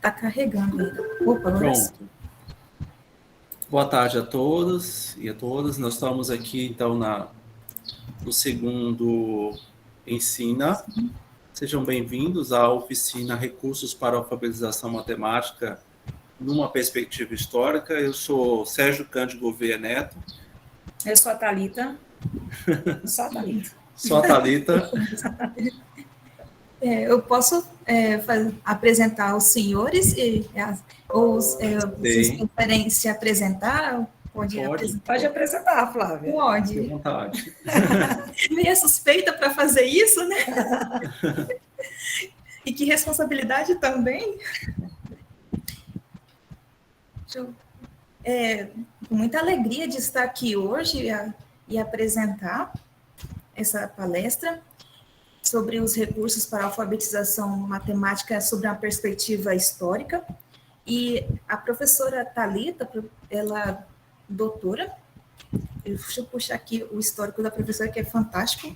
Tá carregando ainda. Opa, agora sim. Pronto. Boa tarde a todos e a todas. Nós estamos aqui, então, no segundo Ensina. Sejam bem-vindos à oficina Recursos para a Alfabetização Matemática numa Perspectiva Histórica. Eu sou Sérgio Cândido Gouveia Neto. Eu sou a Thalita. Só a Thalita. Só a Thalita. Eu posso apresentar os senhores ou vocês preferem se apresentar? Pode apresentar, Flávia. Pode. Fique à vontade. Meia suspeita para fazer isso, né? E que responsabilidade também. Com muita alegria de estar aqui hoje e apresentar essa palestra sobre os recursos para a alfabetização matemática sob uma perspectiva histórica. E a professora Thalita, ela doutora, deixa eu puxar aqui o histórico da professora, que é fantástico.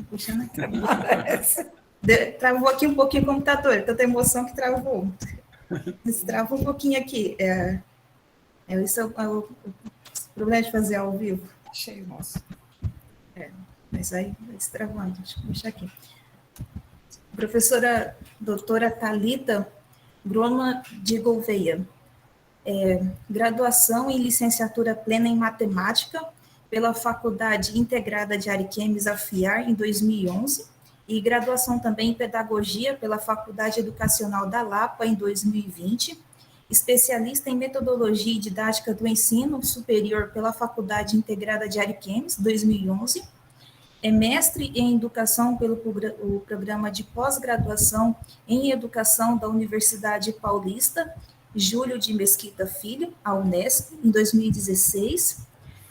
Puxando aqui. Travou aqui um pouquinho o computador, tanta emoção que travou. Destrava um pouquinho aqui. Esse é o problema de fazer ao vivo. Cheio, nossa. Mas aí vai destravando, deixa eu puxar aqui. Professora doutora Thalita Groma de Gouveia, graduação em licenciatura plena em matemática pela Faculdade Integrada de Ariquemes, AFIAR, em 2011, e graduação também em pedagogia pela Faculdade Educacional da Lapa, em 2020, especialista em metodologia e didática do ensino superior pela Faculdade Integrada de Ariquemes, 2011, é mestre em educação pelo programa de pós-graduação em educação da Universidade Paulista, Júlio de Mesquita Filho, a Unesp, em 2016,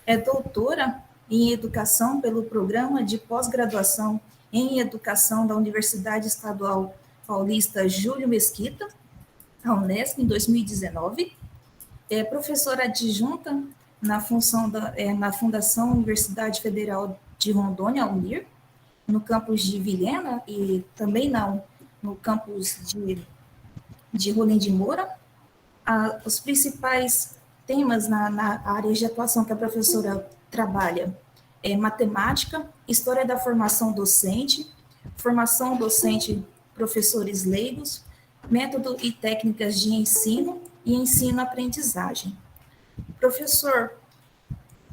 é doutora em educação pelo programa de pós-graduação em educação da Universidade Estadual Paulista Júlio Mesquita, a Unesp, em 2019, é professora adjunta na Fundação Universidade Federal de Rondônia, UNIR, no campus de Vilhena e também no campus de Rolim de Moura. Os principais temas na área de atuação que a professora trabalha é matemática, história da formação docente professores leigos, método e técnicas de ensino e ensino-aprendizagem. Professor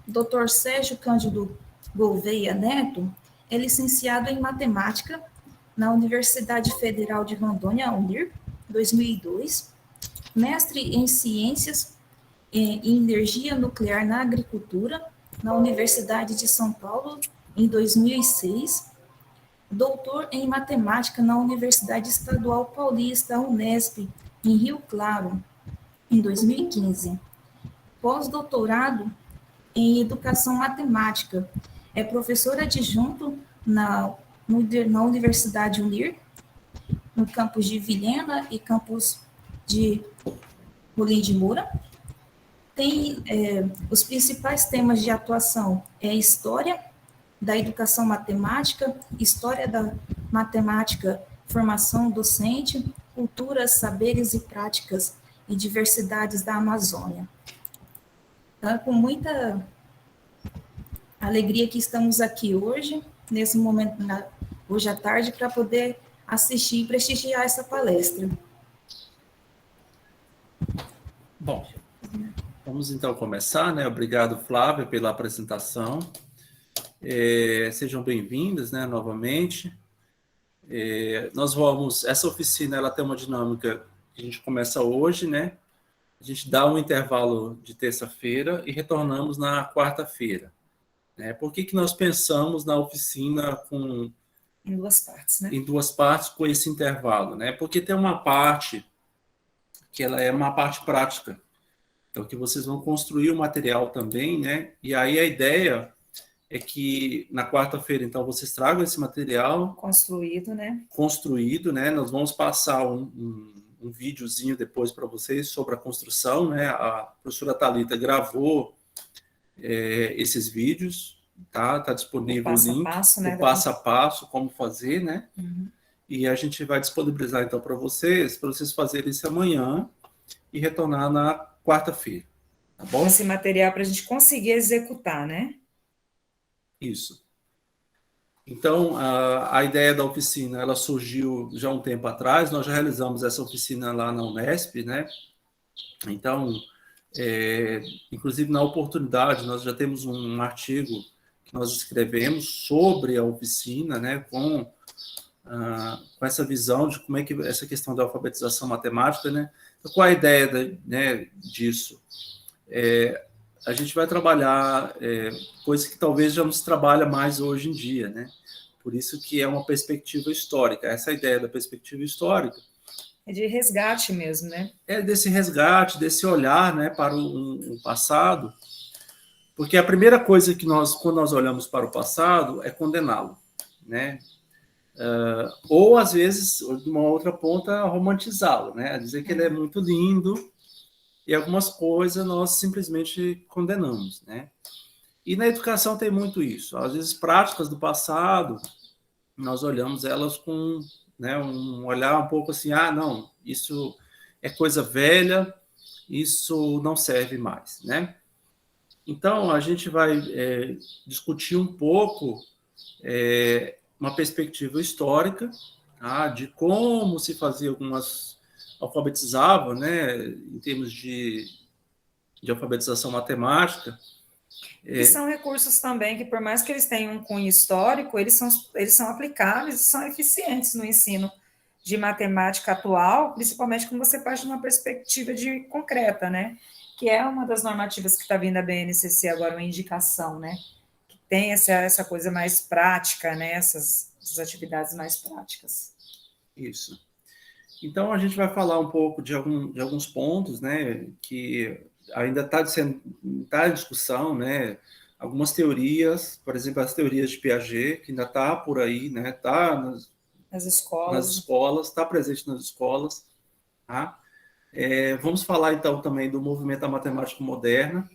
Dr. Sérgio Cândido Gouveia Neto é licenciado em matemática na Universidade Federal de Rondônia, UNIR, 2002, mestre em ciências e energia nuclear na agricultura na Universidade de São Paulo, em 2006, doutor em matemática na Universidade Estadual Paulista, Unesp, em Rio Claro, em 2015, pós-doutorado em educação matemática, é professor adjunto na Universidade UNIR, no campus de Vilhena e campus de Rolim de Moura. Tem os principais temas de atuação história da educação matemática, história da matemática, formação docente, culturas, saberes e práticas e diversidades da Amazônia. Então, com muita alegria que estamos aqui hoje, nesse momento, hoje à tarde, para poder assistir e prestigiar essa palestra. Bom, vamos então começar, né? Obrigado, Flávia, pela apresentação. Sejam bem-vindos, né, novamente. Essa oficina, ela tem uma dinâmica que a gente começa hoje, né? A gente dá um intervalo de terça-feira e retornamos na quarta-feira. Por que nós pensamos na oficina em duas partes, né? Em duas partes com esse intervalo, né? Porque tem uma parte que ela é uma parte prática, então que vocês vão construir o material também, né? E aí a ideia é que na quarta-feira, então, vocês tragam esse material construído, né? Nós vamos passar um videozinho depois para vocês sobre a construção, né? A professora Thalita gravou esses vídeos, tá disponível o link, passo, né, o passo a passo, como fazer, né? Uhum. E a gente vai disponibilizar, então, para vocês fazerem isso amanhã e retornar na quarta-feira, tá bom? Esse material para a gente conseguir executar, né? Isso. Então, a ideia da oficina, ela surgiu já um tempo atrás, nós já realizamos essa oficina lá na Unesp, né? Então, inclusive na oportunidade, nós já temos um artigo que nós escrevemos sobre a oficina, né? Com essa visão de como é que essa questão da alfabetização matemática, né? Então, qual a ideia disso? A gente vai trabalhar coisa que talvez já não se trabalha mais hoje em dia, né? Por isso que é uma perspectiva histórica. Essa ideia da perspectiva histórica É de resgate mesmo, né? é desse resgate, desse olhar, né, para o passado, porque a primeira coisa que quando nós olhamos para o passado, é condená-lo, né? Ou, às vezes, de uma outra ponta, romantizá-lo, né? Dizer que ele é muito lindo, e algumas coisas nós simplesmente condenamos, né? E na educação tem muito isso. Às vezes, práticas do passado, nós olhamos elas com, né, um olhar um pouco assim, não, isso é coisa velha, isso não serve mais, né? Então, a gente vai discutir um pouco uma perspectiva histórica, tá, de como se fazia alfabetizava, né, em termos de alfabetização matemática. E são recursos também que, por mais que eles tenham um cunho histórico, eles são aplicáveis e são eficientes no ensino de matemática atual, principalmente quando você parte de uma perspectiva concreta, né? Que é uma das normativas que está vindo da BNCC agora, uma indicação, né? Que tem essa coisa mais prática, né? Essas atividades mais práticas. Isso. Então, a gente vai falar um pouco de alguns pontos, né, que ainda está em discussão, né, algumas teorias, por exemplo, as teorias de Piaget, que ainda está por aí, né, está nas escolas, está presente nas escolas, tá? Vamos falar, então, também do movimento da matemática moderna,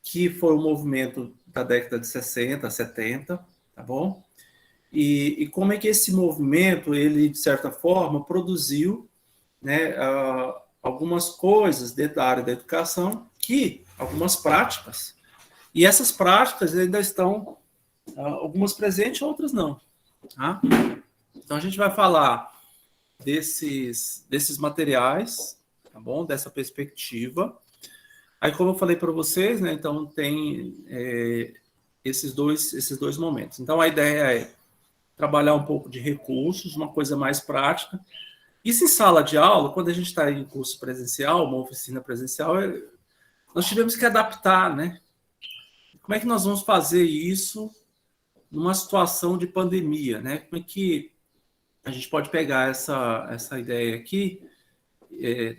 que foi um movimento da década de 60, 70, tá bom? E como é que esse movimento, ele, de certa forma, produziu, né, algumas coisas dentro da área da educação, algumas práticas, e essas práticas ainda estão, algumas presentes, outras não. Tá? Então, a gente vai falar desses materiais, tá bom? Dessa perspectiva. Aí, como eu falei para vocês, né, então tem esses dois momentos. Então, a ideia é trabalhar um pouco de recursos, uma coisa mais prática. Isso em sala de aula, quando a gente está em curso presencial, uma oficina presencial, nós tivemos que adaptar, né? Como é que nós vamos fazer isso numa situação de pandemia, né? Como é que a gente pode pegar essa ideia aqui,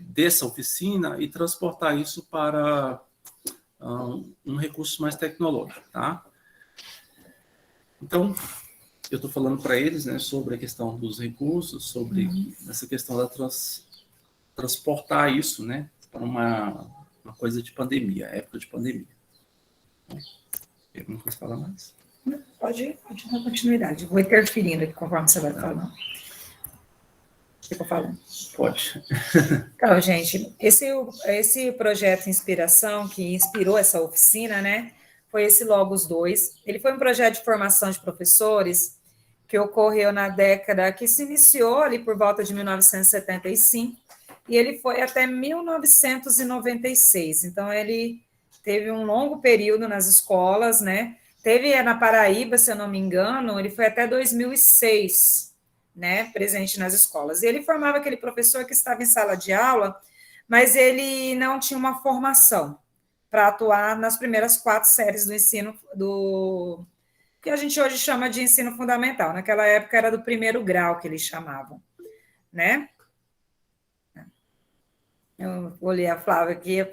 dessa oficina, e transportar isso para um recurso mais tecnológico, tá? Então, eu estou falando para eles, né, sobre a questão dos recursos, sobre essa questão da transportar isso, né, para uma coisa de pandemia, época de pandemia. Não posso falar mais? Pode dar continuidade. Vou interferindo aqui conforme você vai falando. Fica falando. Pode. Então, gente, esse projeto Inspiração, que inspirou essa oficina, né, foi esse Logos 2. Ele foi um projeto de formação de professores que ocorreu na década que se iniciou ali por volta de 1975 e ele foi até 1996. Então, ele teve um longo período nas escolas, né? Teve na Paraíba, se eu não me engano, ele foi até 2006, né? Presente nas escolas. E ele formava aquele professor que estava em sala de aula, mas ele não tinha uma formação para atuar nas primeiras 4 séries do ensino que a gente hoje chama de ensino fundamental. Naquela época era do primeiro grau que eles chamavam, né? Eu vou ler a Flávia aqui.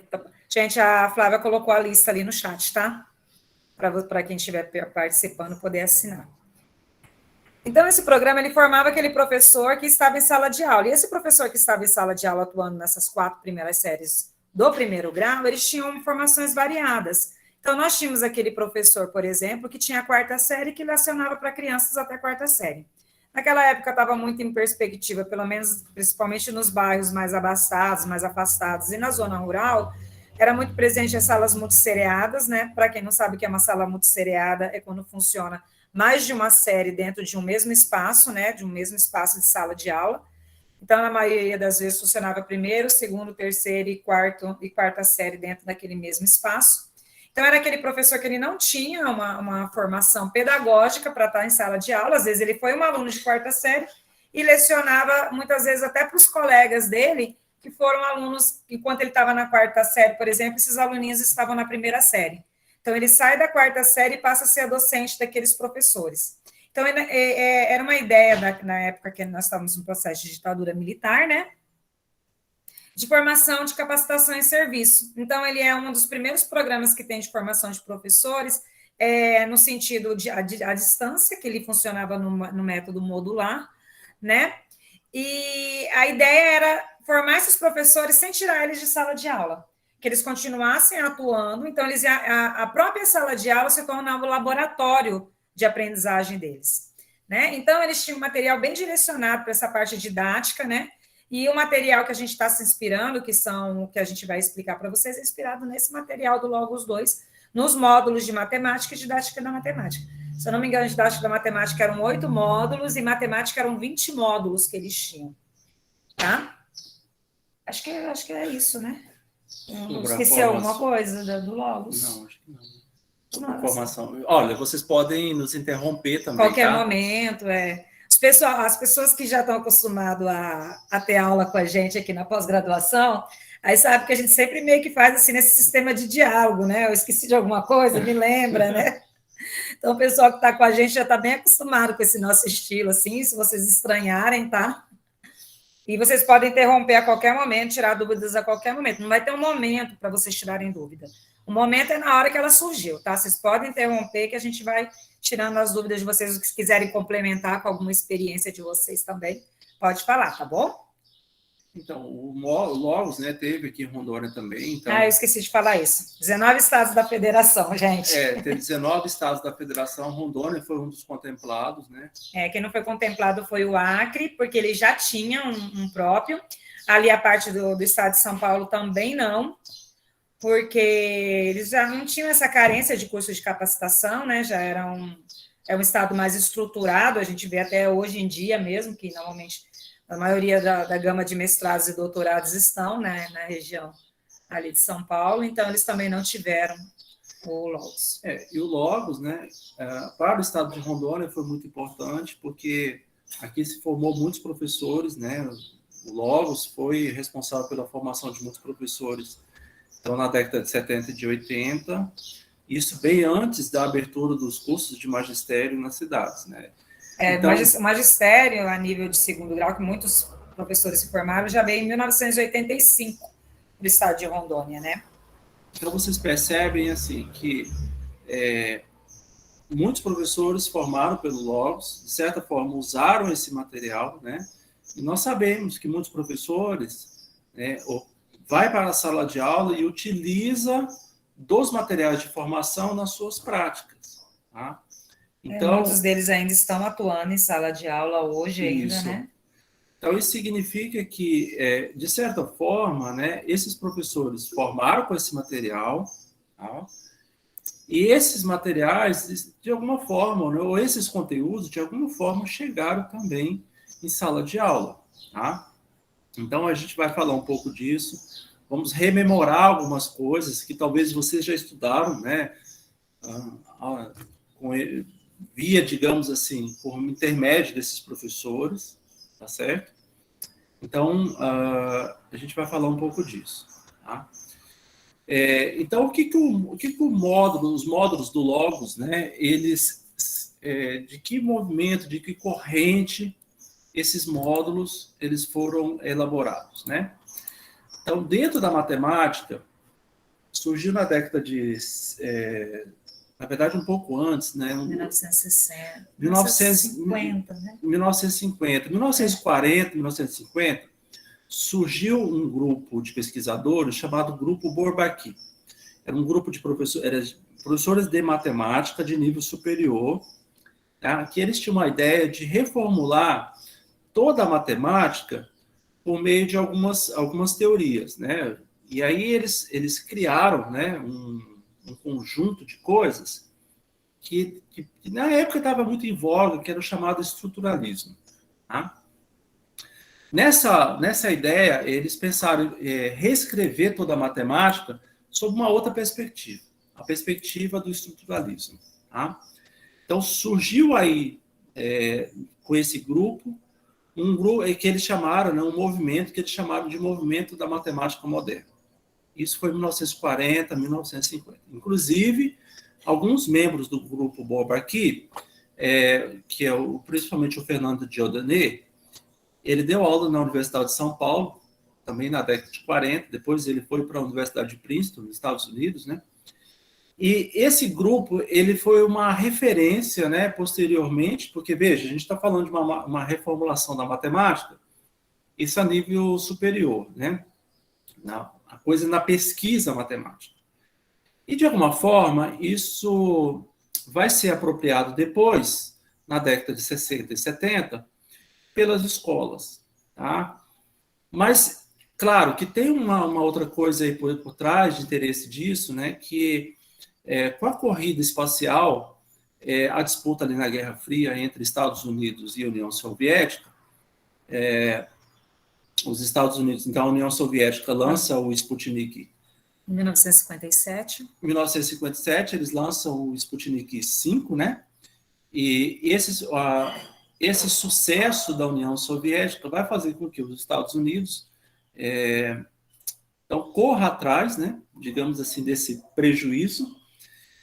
Gente, a Flávia colocou a lista ali no chat, tá? Para quem estiver participando poder assinar. Então, esse programa, ele formava aquele professor que estava em sala de aula. E esse professor que estava em sala de aula atuando nessas 4 primeiras séries do primeiro grau, eles tinham formações variadas. Então, nós tínhamos aquele professor, por exemplo, que tinha a 4ª série que lecionava para crianças até a 4ª série. Naquela época estava muito em perspectiva, pelo menos, principalmente nos bairros mais abastados, mais afastados, e na zona rural, era muito presente as salas multissereadas, né? Para quem não sabe o que é uma sala multissereada, é quando funciona mais de uma série dentro de um mesmo espaço, né? De um mesmo espaço de sala de aula. Então, na maioria das vezes, funcionava primeiro, segundo, terceiro e quarta série dentro daquele mesmo espaço. Então, era aquele professor que ele não tinha uma formação pedagógica para estar em sala de aula, às vezes ele foi um aluno de quarta série e lecionava, muitas vezes, até para os colegas dele, que foram alunos, enquanto ele estava na quarta série, por exemplo, esses aluninhos estavam na primeira série. Então, ele sai da quarta série e passa a ser a docente daqueles professores. Então, era uma ideia, na época que nós estávamos no processo de ditadura militar, né? De formação, de capacitação e serviço. Então, ele é um dos primeiros programas que tem de formação de professores, no sentido de a distância, que ele funcionava no método modular, né? E a ideia era formar esses professores sem tirar eles de sala de aula, que eles continuassem atuando. Então, a própria sala de aula se tornava o laboratório de aprendizagem deles, né? Então, eles tinham um material bem direcionado para essa parte didática, né? E o material que a gente está se inspirando, que a gente vai explicar para vocês, é inspirado nesse material do Logos 2, nos módulos de matemática e didática da matemática. Se eu não me engano, didática da matemática eram 8 módulos e matemática eram 20 módulos que eles tinham. Tá? Acho que é isso, né? Esqueci alguma coisa do Logos? Não, acho que não. Informação. Olha, vocês podem nos interromper também. Qualquer momento, As pessoas que já estão acostumadas a ter aula com a gente aqui na pós-graduação, aí sabe que a gente sempre meio que faz assim nesse sistema de diálogo, né? Eu esqueci de alguma coisa, me lembra, né? Então, o pessoal que está com a gente já está bem acostumado com esse nosso estilo, assim, se vocês estranharem, tá? E vocês podem interromper a qualquer momento, tirar dúvidas a qualquer momento. Não vai ter um momento para vocês tirarem dúvida. O momento é na hora que ela surgiu, tá? Vocês podem interromper que a gente vai tirando as dúvidas de vocês, o que quiserem complementar com alguma experiência de vocês também, pode falar, tá bom? Então, o Logos, né, teve aqui em Rondônia também. Então... eu esqueci de falar isso. 19 estados da federação, gente. Teve 19 estados da federação, Rondônia foi um dos contemplados, né? Quem não foi contemplado foi o Acre, porque ele já tinha um próprio. Ali a parte do estado de São Paulo também não, porque eles já não tinham essa carência de curso de capacitação, né? Já era um estado mais estruturado, a gente vê até hoje em dia mesmo, que normalmente a maioria da gama de mestrados e doutorados estão, né, na região ali de São Paulo, então eles também não tiveram o Logos. E o Logos, né, para o estado de Rondônia foi muito importante, porque aqui se formou muitos professores, né? O Logos foi responsável pela formação de muitos professores, então, na década de 70 e de 80, isso bem antes da abertura dos cursos de magistério nas cidades, né? Então, magistério a nível de segundo grau, que muitos professores se formaram, já veio em 1985 do estado de Rondônia, né? Então, vocês percebem, assim, que muitos professores formaram pelo Logos, de certa forma, usaram esse material, né? E nós sabemos que muitos professores, né, vai para a sala de aula e utiliza dos materiais de formação nas suas práticas, tá? Então, muitos deles ainda estão atuando em sala de aula hoje ainda, né? Então, isso significa que, de certa forma, né, esses professores formaram com esse material, tá? E esses materiais, de alguma forma, né, ou esses conteúdos, de alguma forma, chegaram também em sala de aula, tá? Então, a gente vai falar um pouco disso, vamos rememorar algumas coisas que talvez vocês já estudaram, né? Via, digamos assim, por intermédio desses professores, tá certo? Então, a gente vai falar um pouco disso, tá? Então, os módulos do Logos, né, eles, de que movimento, de que corrente esses módulos, eles foram elaborados, né? Então, dentro da matemática, surgiu na década de... na verdade, um pouco antes, né? 1960. 1950, né? 1950. 1940, 1950, surgiu um grupo de pesquisadores chamado Grupo Bourbaki. Era um grupo de professores de matemática de nível superior, tá? Que eles tinham uma ideia de reformular toda a matemática por meio de algumas teorias, né? E aí eles criaram, né, um conjunto de coisas que na época estava muito em voga, que era o chamado estruturalismo. Tá? Nessa ideia, eles pensaram em reescrever toda a matemática sob uma outra perspectiva, a perspectiva do estruturalismo. Tá? Então, surgiu aí, com esse grupo, um grupo que eles chamaram, né, um movimento que eles chamaram de movimento da matemática moderna. Isso foi em 1940, 1950. Inclusive, alguns membros do grupo Bourbaki, que é principalmente o Fernando Dieudonné, ele deu aula na Universidade de São Paulo, também na década de 40, depois ele foi para a Universidade de Princeton, nos Estados Unidos, né? E esse grupo, ele foi uma referência, né, posteriormente, porque, veja, a gente está falando de uma reformulação da matemática, isso a nível superior, né? A coisa na pesquisa matemática. E, de alguma forma, isso vai ser apropriado depois, na década de 60 e 70, pelas escolas. Tá? Mas, claro, que tem uma outra coisa aí por trás de interesse disso, né, que com a corrida espacial, a disputa ali na Guerra Fria entre Estados Unidos e União Soviética, os Estados Unidos, então a União Soviética lança o Sputnik. Em 1957. Em 1957, eles lançam o Sputnik 5, né? E esse sucesso da União Soviética vai fazer com que os Estados Unidos então, corra atrás, né? Digamos assim, desse prejuízo,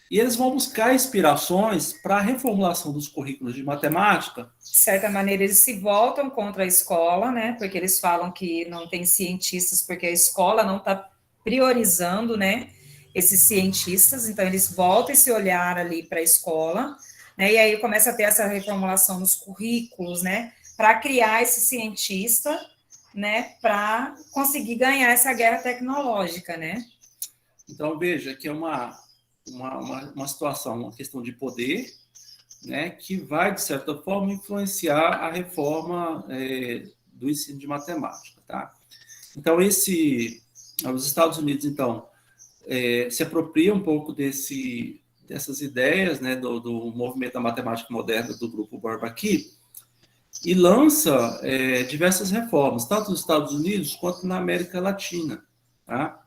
e eles vão buscar inspirações para a reformulação dos currículos de matemática. De certa maneira, eles se voltam contra a escola, né? Porque eles falam que não tem cientistas, porque a escola não está priorizando, né, esses cientistas. Então, eles voltam esse olhar ali para a escola, né? E aí começa a ter essa reformulação nos currículos, né? Para criar esse cientista, né? Para conseguir ganhar essa guerra tecnológica, né? Então, veja que é uma situação, uma questão de poder, né, que vai, de certa forma, influenciar a reforma do ensino de matemática. Tá? Então, os Estados Unidos, então, se apropriam um pouco dessas ideias, né, do movimento da matemática moderna do grupo Bourbaki e lança diversas reformas, tanto nos Estados Unidos quanto na América Latina. Tá?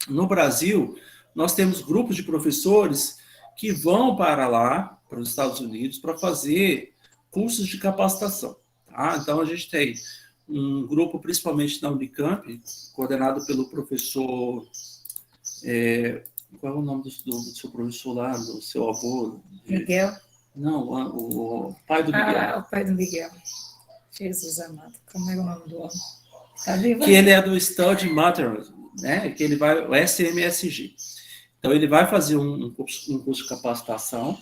No Brasil, nós temos grupos de professores que vão para lá, para os Estados Unidos, para fazer cursos de capacitação. Tá? Então, a gente tem um grupo, principalmente na Unicamp, coordenado pelo professor... qual é o nome do seu professor lá, do seu avô? Miguel? Não, o pai do Miguel. O pai do Miguel. Jesus amado, como é o nome do homem? Tá vivo? Que ele é do Study Materials, né? Que ele vai, o SMSG. Então, ele vai fazer um curso de capacitação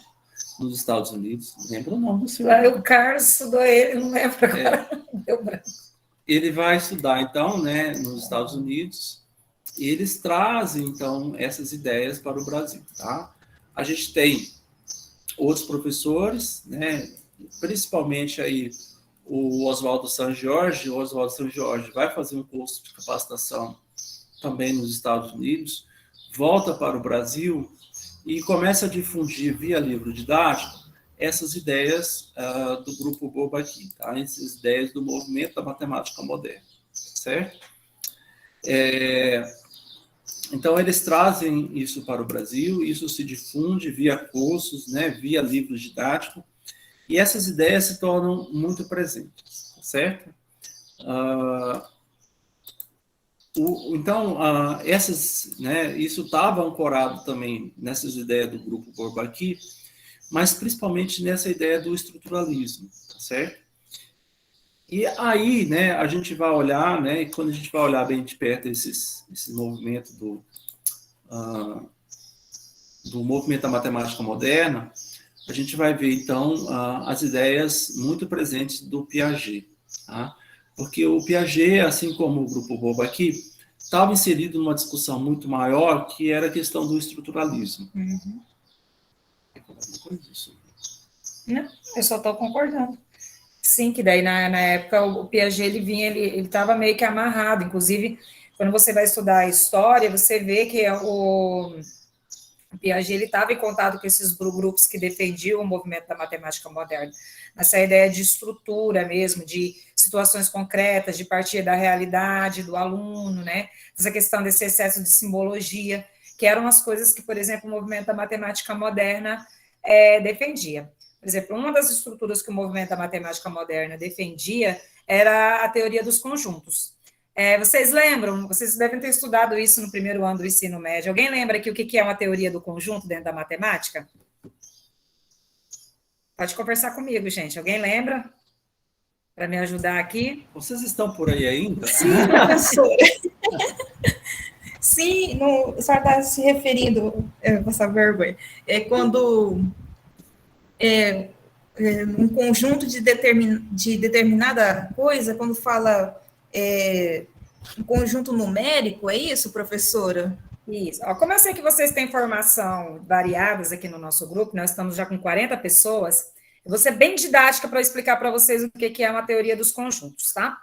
nos Estados Unidos. Lembra o nome do seu? O Carlos estudou ele, não lembro agora. Deu branco. Ele vai estudar, então, né, nos Estados Unidos, e eles trazem, então, essas ideias para o Brasil. Tá? A gente tem outros professores, né, principalmente aí o Oswaldo San Jorge. O Oswaldo San Jorge vai fazer um curso de capacitação também nos Estados Unidos, volta para o Brasil e começa a difundir via livro didático essas ideias do grupo Bourbaki, tá? Essas ideias do movimento da matemática moderna, certo? Então, eles trazem isso para o Brasil, isso se difunde via cursos, né, via livros didáticos, e essas ideias se tornam muito presentes, certo? Então, isso estava ancorado também nessas ideias do grupo Bourbaki, mas principalmente nessa ideia do estruturalismo, tá certo? E aí, né, a gente vai olhar, né, e quando a gente vai olhar bem de perto esse movimento do movimento da matemática moderna, a gente vai ver, então, as ideias muito presentes do Piaget, tá? Porque o Piaget, assim como o grupo Bourbaki, estava inserido numa discussão muito maior, que era a questão do estruturalismo. Uhum. Não, eu só estou concordando. Sim, que daí na época o Piaget ele vinha, ele estava meio que amarrado. Inclusive, quando você vai estudar a história, você vê que o Piaget ele estava em contato com esses grupos que defendiam o movimento da matemática moderna, essa ideia de estrutura mesmo, de situações concretas, de partir da realidade do aluno, né? Essa questão desse excesso de simbologia, que eram as coisas que, por exemplo, o movimento da matemática moderna defendia. Por exemplo, uma das estruturas que o movimento da matemática moderna defendia era a teoria dos conjuntos. Vocês lembram? Vocês devem ter estudado isso no primeiro ano do ensino médio. Alguém lembra aqui o que é uma teoria do conjunto dentro da matemática? Pode conversar comigo, gente. Alguém lembra? Para me ajudar aqui. Vocês estão por aí ainda? Sim, professora. Sim, a senhora está se referindo, essa vergonha, quando um conjunto de determinada coisa, quando fala um conjunto numérico, é isso, professora? Isso. Ó, como eu sei que vocês têm formação variadas aqui no nosso grupo, nós estamos já com 40 pessoas, eu vou ser bem didática para explicar para vocês o que é uma teoria dos conjuntos, tá?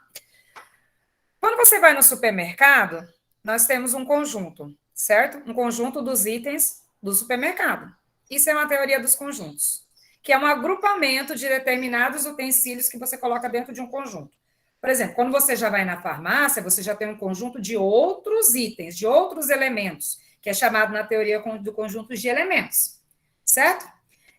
Quando você vai no supermercado, nós temos um conjunto, certo? Um conjunto dos itens do supermercado. Isso é uma teoria dos conjuntos, que é um agrupamento de determinados utensílios que você coloca dentro de um conjunto. Por exemplo, quando você já vai na farmácia, você já tem um conjunto de outros itens, de outros elementos, que é chamado na teoria do conjunto de elementos, certo?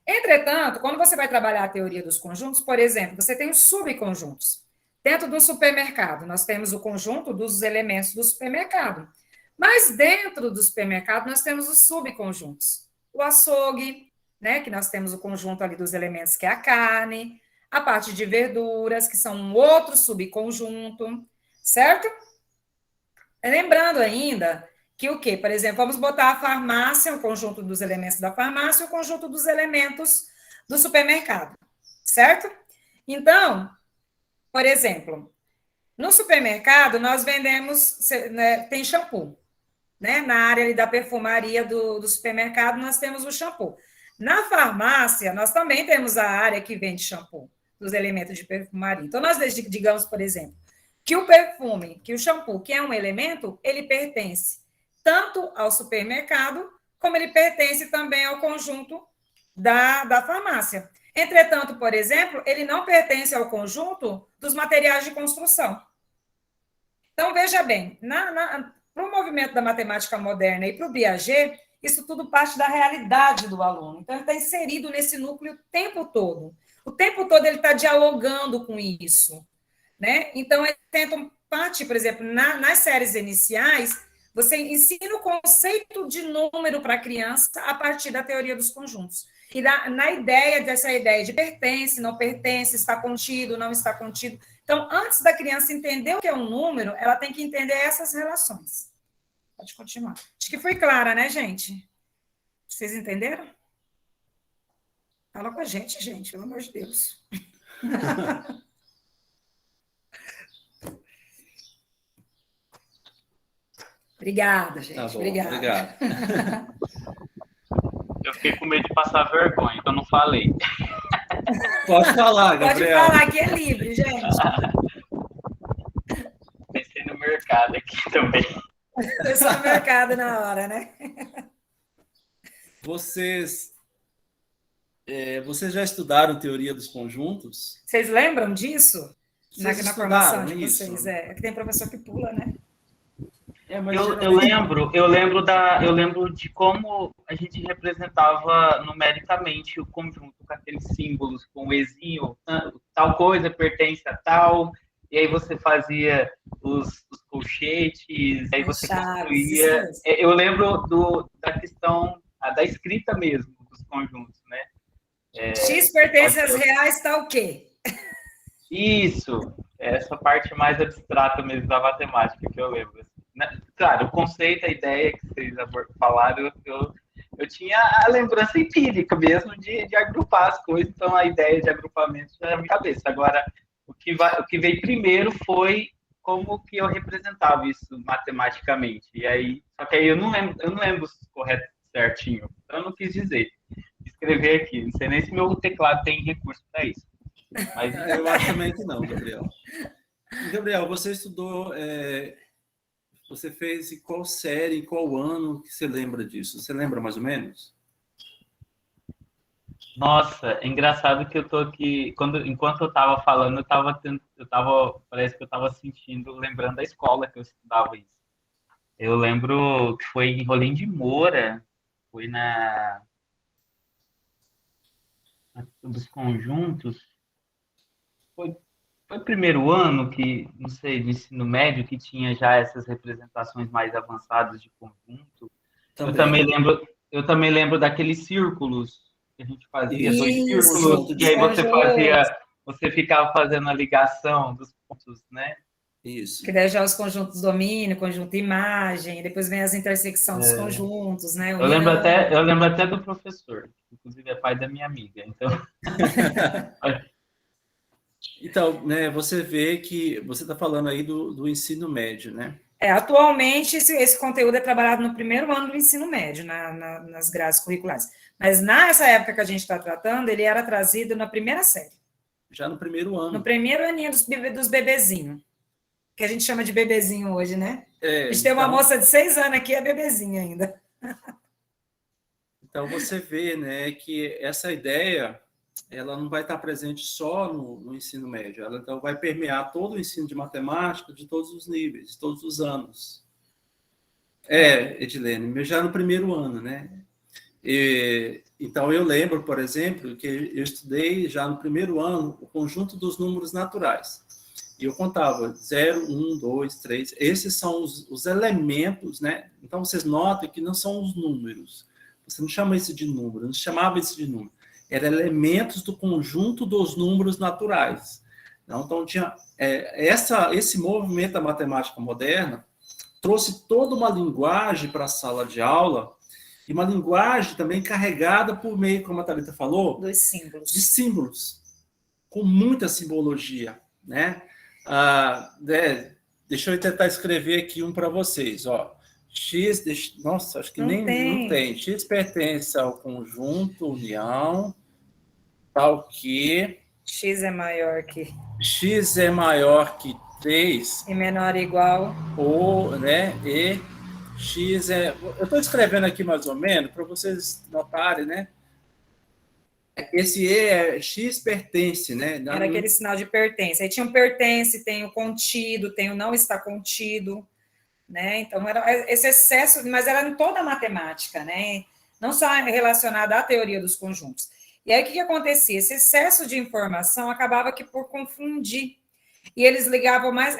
Entretanto, quando você vai trabalhar a teoria dos conjuntos, por exemplo, você tem os subconjuntos. Dentro do supermercado, nós temos o conjunto dos elementos do supermercado. Mas dentro do supermercado, nós temos os subconjuntos. O açougue, né, que nós temos o conjunto ali dos elementos, que é a carne, a parte de verduras, que são um outro subconjunto, certo? Lembrando ainda que o quê? Por exemplo, vamos botar a farmácia, o conjunto dos elementos da farmácia, o conjunto dos elementos do supermercado, certo? Então, por exemplo, no supermercado, nós vendemos, né, tem shampoo, né? Na área ali da perfumaria do supermercado, nós temos o shampoo. Na farmácia, nós também temos a área que vende shampoo, dos elementos de perfumaria. Então, nós digamos, por exemplo, que o perfume, que o shampoo, que é um elemento, ele pertence tanto ao supermercado, como ele pertence também ao conjunto da farmácia. Entretanto, por exemplo, ele não pertence ao conjunto dos materiais de construção. Então, veja bem, para o movimento da matemática moderna e para o Piaget, isso tudo parte da realidade do aluno. Então, ele está inserido nesse núcleo o tempo todo. O tempo todo ele está dialogando com isso, né? Então, eles tentam partir, por exemplo, nas séries iniciais, você ensina o conceito de número para a criança a partir da teoria dos conjuntos. E na ideia dessa ideia de pertence, não pertence, está contido, não está contido. Então, antes da criança entender o que é um número, ela tem que entender essas relações. Pode continuar. Acho que foi clara, né, gente? Vocês entenderam? Fala com a gente, pelo amor de Deus. Obrigada, gente. Tá bom, obrigado. Eu fiquei com medo de passar vergonha, então não falei. Pode falar, Gabriel. Pode falar, que é livre, gente. Pensei no mercado aqui também. Pensou no mercado na hora, né? Vocês já estudaram teoria dos conjuntos? Vocês lembram disso? Na formação de isso? vocês? É que tem professor que pula, né? Eu lembro de como a gente representava numericamente o conjunto com aqueles símbolos, com o ezinho, tal coisa pertence a tal, e aí você fazia os colchetes, aí você construía. Eu lembro da questão da escrita mesmo dos conjuntos, né? X pertence às reais, tá o quê? Isso, essa parte mais abstrata mesmo da matemática que eu lembro. Claro, o conceito, a ideia que vocês falaram, eu tinha a lembrança empírica mesmo de agrupar as coisas, então a ideia de agrupamento já era na minha cabeça. Agora, o que veio primeiro foi como que eu representava isso matematicamente. E aí, só que aí eu não lembro correto certinho, então eu não quis dizer. Quis escrever aqui. Não sei nem se meu teclado tem recurso para isso. Mas... Eu acho também que não, Gabriel. Gabriel, você estudou, você fez em qual série, em qual ano que você lembra disso? Você lembra mais ou menos? Nossa, é engraçado que eu tô aqui, enquanto eu tava falando, parece que eu tava sentindo, lembrando da escola que eu estudava isso. Eu lembro que foi em Rolim de Moura, foi dos conjuntos, foi, foi o primeiro ano que, não sei, de ensino médio, que tinha já essas representações mais avançadas de conjunto. Também. Eu também lembro daqueles círculos que a gente fazia, dois Isso, círculos, e aí você conjuntos. você ficava fazendo a ligação dos pontos, né? Isso. Que daí já os conjuntos domínio, conjunto imagem, depois vem as intersecções dos conjuntos, né? Eu lembro até do professor, que inclusive é pai da minha amiga. Então, Então, né, você vê que você está falando aí do ensino médio, né? Atualmente, esse conteúdo é trabalhado no primeiro ano do ensino médio, nas grades curriculares. Mas nessa época que a gente está tratando, ele era trazido na primeira série. Já no primeiro ano. No primeiro aninho dos bebezinhos. Que a gente chama de bebezinho hoje, né? A gente tem uma moça de 6 anos aqui, é bebezinha ainda. Então, você vê, né, que essa ideia, ela não vai estar presente só no ensino médio, ela então vai permear todo o ensino de matemática de todos os níveis, de todos os anos. Edilene, já no primeiro ano, né? Então, eu lembro, por exemplo, que eu estudei já no primeiro ano o conjunto dos números naturais. E eu contava 0, 1, 2, 3. Esses são os elementos, né? Então, vocês notam que não são os números. Você não chama isso de número, não chamava isso de número. Eram elementos do conjunto dos números naturais. Então, tinha esse movimento da matemática moderna trouxe toda uma linguagem para a sala de aula e uma linguagem também carregada por meio, como a Thalita falou, dos símbolos. De símbolos, com muita simbologia, né? Deixa eu tentar escrever aqui um para vocês, ó. X, nossa, acho que não tem. X pertence ao conjunto, união, tal que... X é maior que... X é maior que 3. E menor ou igual. Ou, né, e X é... Eu estou escrevendo aqui mais ou menos, para vocês notarem, né? Esse E X pertence, né? Era aquele sinal de pertence. Aí tinha um pertence, tem o contido, tem o não está contido, né? Então, era esse excesso, mas era em toda a matemática, né? Não só relacionada à teoria dos conjuntos. E aí, o que acontecia? Esse excesso de informação acabava que por confundir. E eles ligavam mais...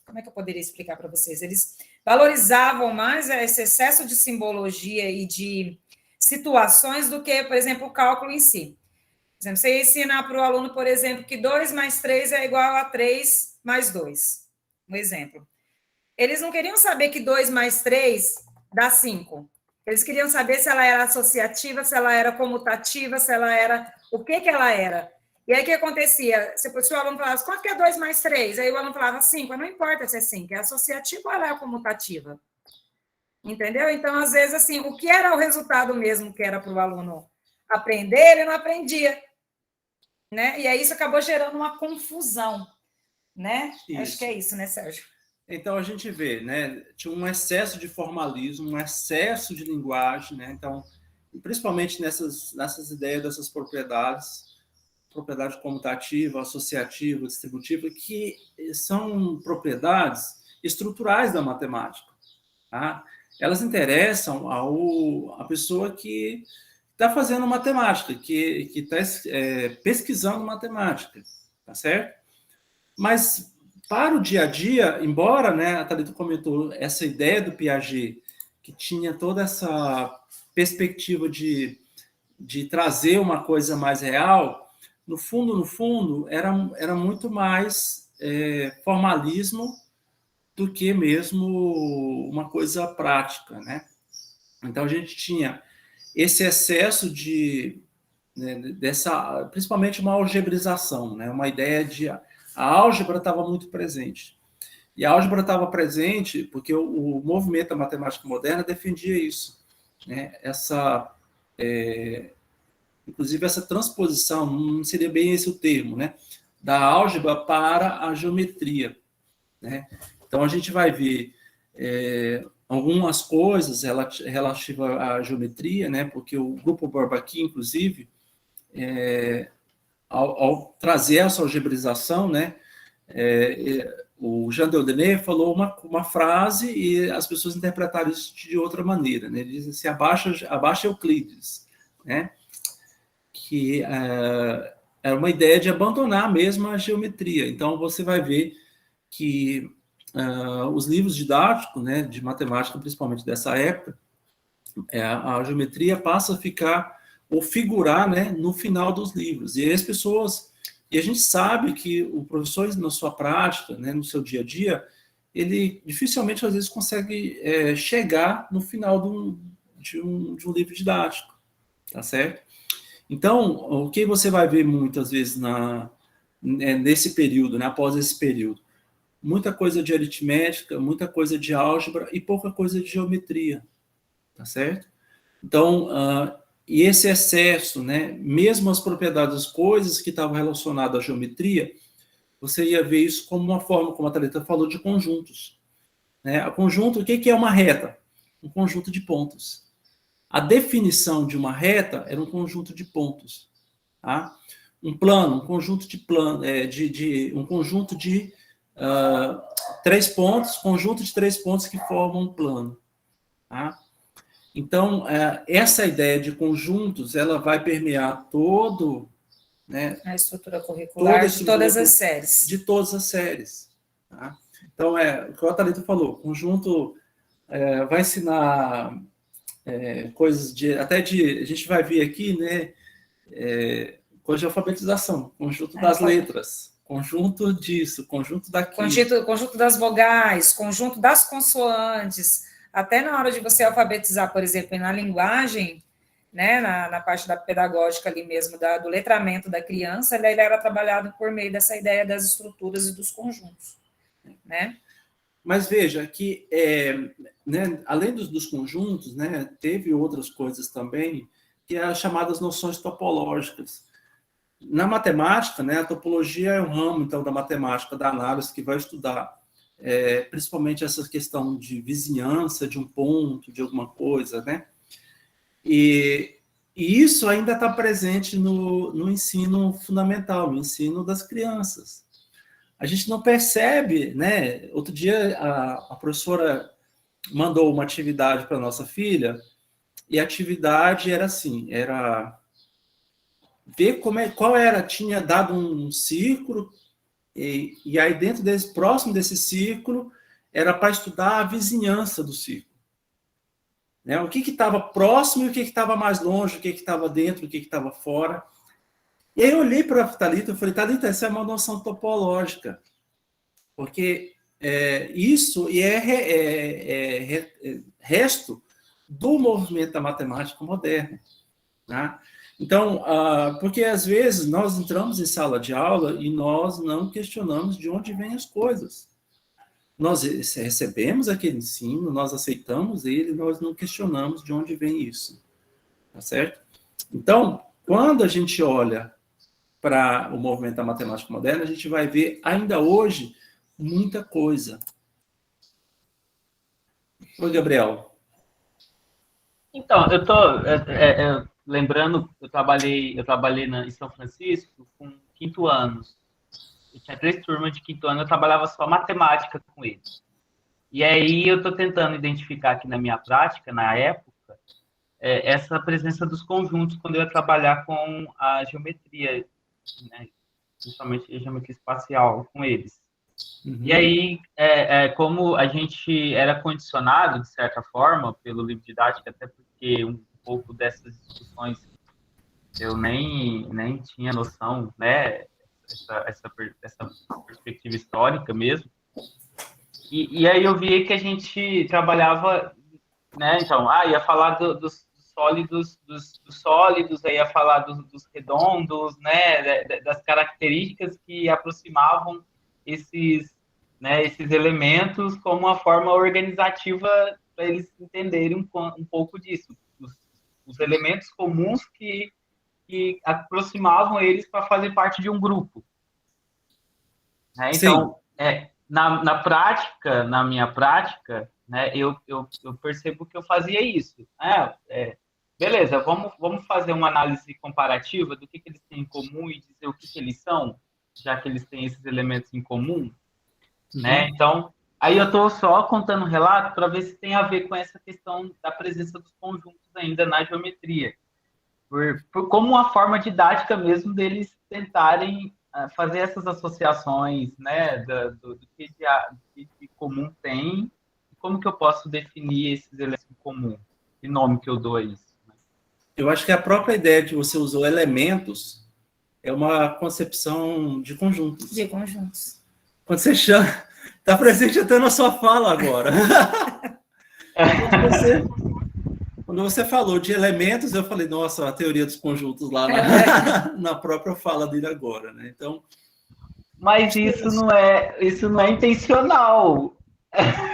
Como é que eu poderia explicar para vocês? Eles valorizavam mais esse excesso de simbologia e de situações do que, por exemplo, o cálculo em si. Por exemplo, você ensinar para o aluno, por exemplo, que 2 mais 3 é igual a 3 mais 2. Um exemplo. Eles não queriam saber que 2 mais 3 dá 5. Eles queriam saber se ela era associativa, se ela era comutativa, se ela era... O que ela era? E aí, o que acontecia? Se o aluno falava, quanto que é 2 mais 3? Aí o aluno falava 5. Não importa se é 5, é associativa ou ela é comutativa. Entendeu? Então, às vezes, assim, o que era o resultado mesmo que era para o aluno aprender, ele não aprendia. Né? E aí isso acabou gerando uma confusão. Né? Acho que é isso, né, Sérgio? Então, a gente vê, né? Tinha um excesso de formalismo, um excesso de linguagem, né? Então, principalmente nessas ideias dessas propriedade comutativa, associativa, distributiva, que são propriedades estruturais da matemática. Tá? Elas interessam à pessoa que está fazendo matemática, que está pesquisando matemática, tá certo? Mas para o dia a dia, embora, né, a Thalita comentou essa ideia do Piaget, que tinha toda essa perspectiva de trazer uma coisa mais real, no fundo, era muito mais formalismo do que mesmo uma coisa prática, né? Então, a gente tinha esse excesso principalmente uma algebrização, né? Uma ideia de... A álgebra estava muito presente. E a álgebra estava presente porque o movimento da matemática moderna defendia isso, né? inclusive essa transposição, não seria bem esse o termo, né? Da álgebra para a geometria, né? Então, a gente vai ver algumas coisas relativas à geometria, né? Porque o grupo Bourbaki, inclusive, ao trazer essa algebraização, né? O Jean Dieudonné falou uma frase e as pessoas interpretaram isso de outra maneira, né? Ele diz assim, abaixo Euclides, né? Que era uma ideia de abandonar mesmo a geometria. Então, você vai ver que os livros didáticos, né, de matemática, principalmente dessa época, a geometria passa a ficar, ou figurar, né, no final dos livros. E aí as pessoas... E a gente sabe que o professor, na sua prática, né, no seu dia a dia, ele dificilmente, às vezes, consegue chegar no final de um livro didático, tá certo? Então, o que você vai ver muitas vezes nesse período, né, após esse período? Muita coisa de aritmética, muita coisa de álgebra e pouca coisa de geometria, tá certo? Então, e esse excesso, né, mesmo as propriedades das coisas que estavam relacionadas à geometria, você ia ver isso como uma forma, como a Thalita falou, de conjuntos. Né? A conjunto, o que é uma reta? Um conjunto de pontos. A definição de uma reta era um conjunto de pontos. Tá? Um plano, um conjunto de um conjunto de 3 pontos, conjunto de 3 pontos que formam um plano. Tá? Então, essa ideia de conjuntos, ela vai permear todo, né, a estrutura curricular de todas as séries. De todas as séries. Tá? Então, o que o Thalita falou, conjunto vai ensinar coisas a gente vai ver aqui, né, coisa de alfabetização, conjunto das letras, conjunto disso, conjunto daquilo. Conjunto das vogais, conjunto das consoantes. Até na hora de você alfabetizar, por exemplo, na linguagem, né, na parte da pedagógica ali mesmo, do letramento da criança, ele era trabalhado por meio dessa ideia das estruturas e dos conjuntos. Né? Mas veja que, né, além dos conjuntos, né, teve outras coisas também, que é as chamadas noções topológicas. Na matemática, né, a topologia é um ramo, então, da matemática, da análise, que vai estudar principalmente essa questão de vizinhança, de um ponto, de alguma coisa, né? E isso ainda está presente no ensino fundamental, no ensino das crianças. A gente não percebe, né? Outro dia a professora mandou uma atividade para a nossa filha, e a atividade era assim, era ver qual era, tinha dado um círculo, e aí dentro próximo desse círculo, era para estudar a vizinhança do círculo. Né? O que estava próximo e o que estava mais longe, o que estava dentro, o que estava fora. E aí eu olhei para a Thalita e falei, Thalita, essa é uma noção topológica, porque isso é resto do movimento da matemática moderna. Né? Então, porque às vezes nós entramos em sala de aula e nós não questionamos de onde vêm as coisas. Nós recebemos aquele ensino, nós aceitamos ele, nós não questionamos de onde vem isso. Tá certo? Então, quando a gente olha para o movimento da matemática moderna, a gente vai ver ainda hoje muita coisa. Oi, Gabriel. Então, eu estou lembrando, eu trabalhei em São Francisco com 5º anos. Eu tinha 3 turmas de 5º ano, eu trabalhava só matemática com eles. E aí eu estou tentando identificar aqui na minha prática, na época, essa presença dos conjuntos quando eu ia trabalhar com a geometria, né? Principalmente a geometria espacial com eles. Uhum. E aí, como a gente era condicionado, de certa forma, pelo livro didático, até porque um pouco dessas discussões eu nem tinha noção, né? Essa perspectiva histórica mesmo. E aí eu vi que a gente trabalhava, né? Então, ia falar dos sólidos, aí ia falar dos redondos, né? Das características que aproximavam esses elementos como uma forma organizativa para eles entenderem um pouco disso. os elementos comuns que aproximavam eles para fazer parte de um grupo. Né? Então, na prática, na minha prática, né, eu percebo que eu fazia isso. Beleza, vamos fazer uma análise comparativa do que eles têm em comum e dizer o que eles são, já que eles têm esses elementos em comum. Né? Então, aí eu estou só contando um relato para ver se tem a ver com essa questão da presença dos conjuntos ainda na geometria. Como uma forma didática mesmo deles tentarem fazer essas associações, né, do que de comum tem, e como que eu posso definir esses elementos em comum, que nome que eu dou a isso. Né? Eu acho que a própria ideia de você usar elementos é uma concepção de conjuntos. De conjuntos. Quando você chama, está presente até na sua fala agora. Quando você falou de elementos, eu falei, nossa, a teoria dos conjuntos lá na própria fala dele agora, né? Então, mas isso não é intencional.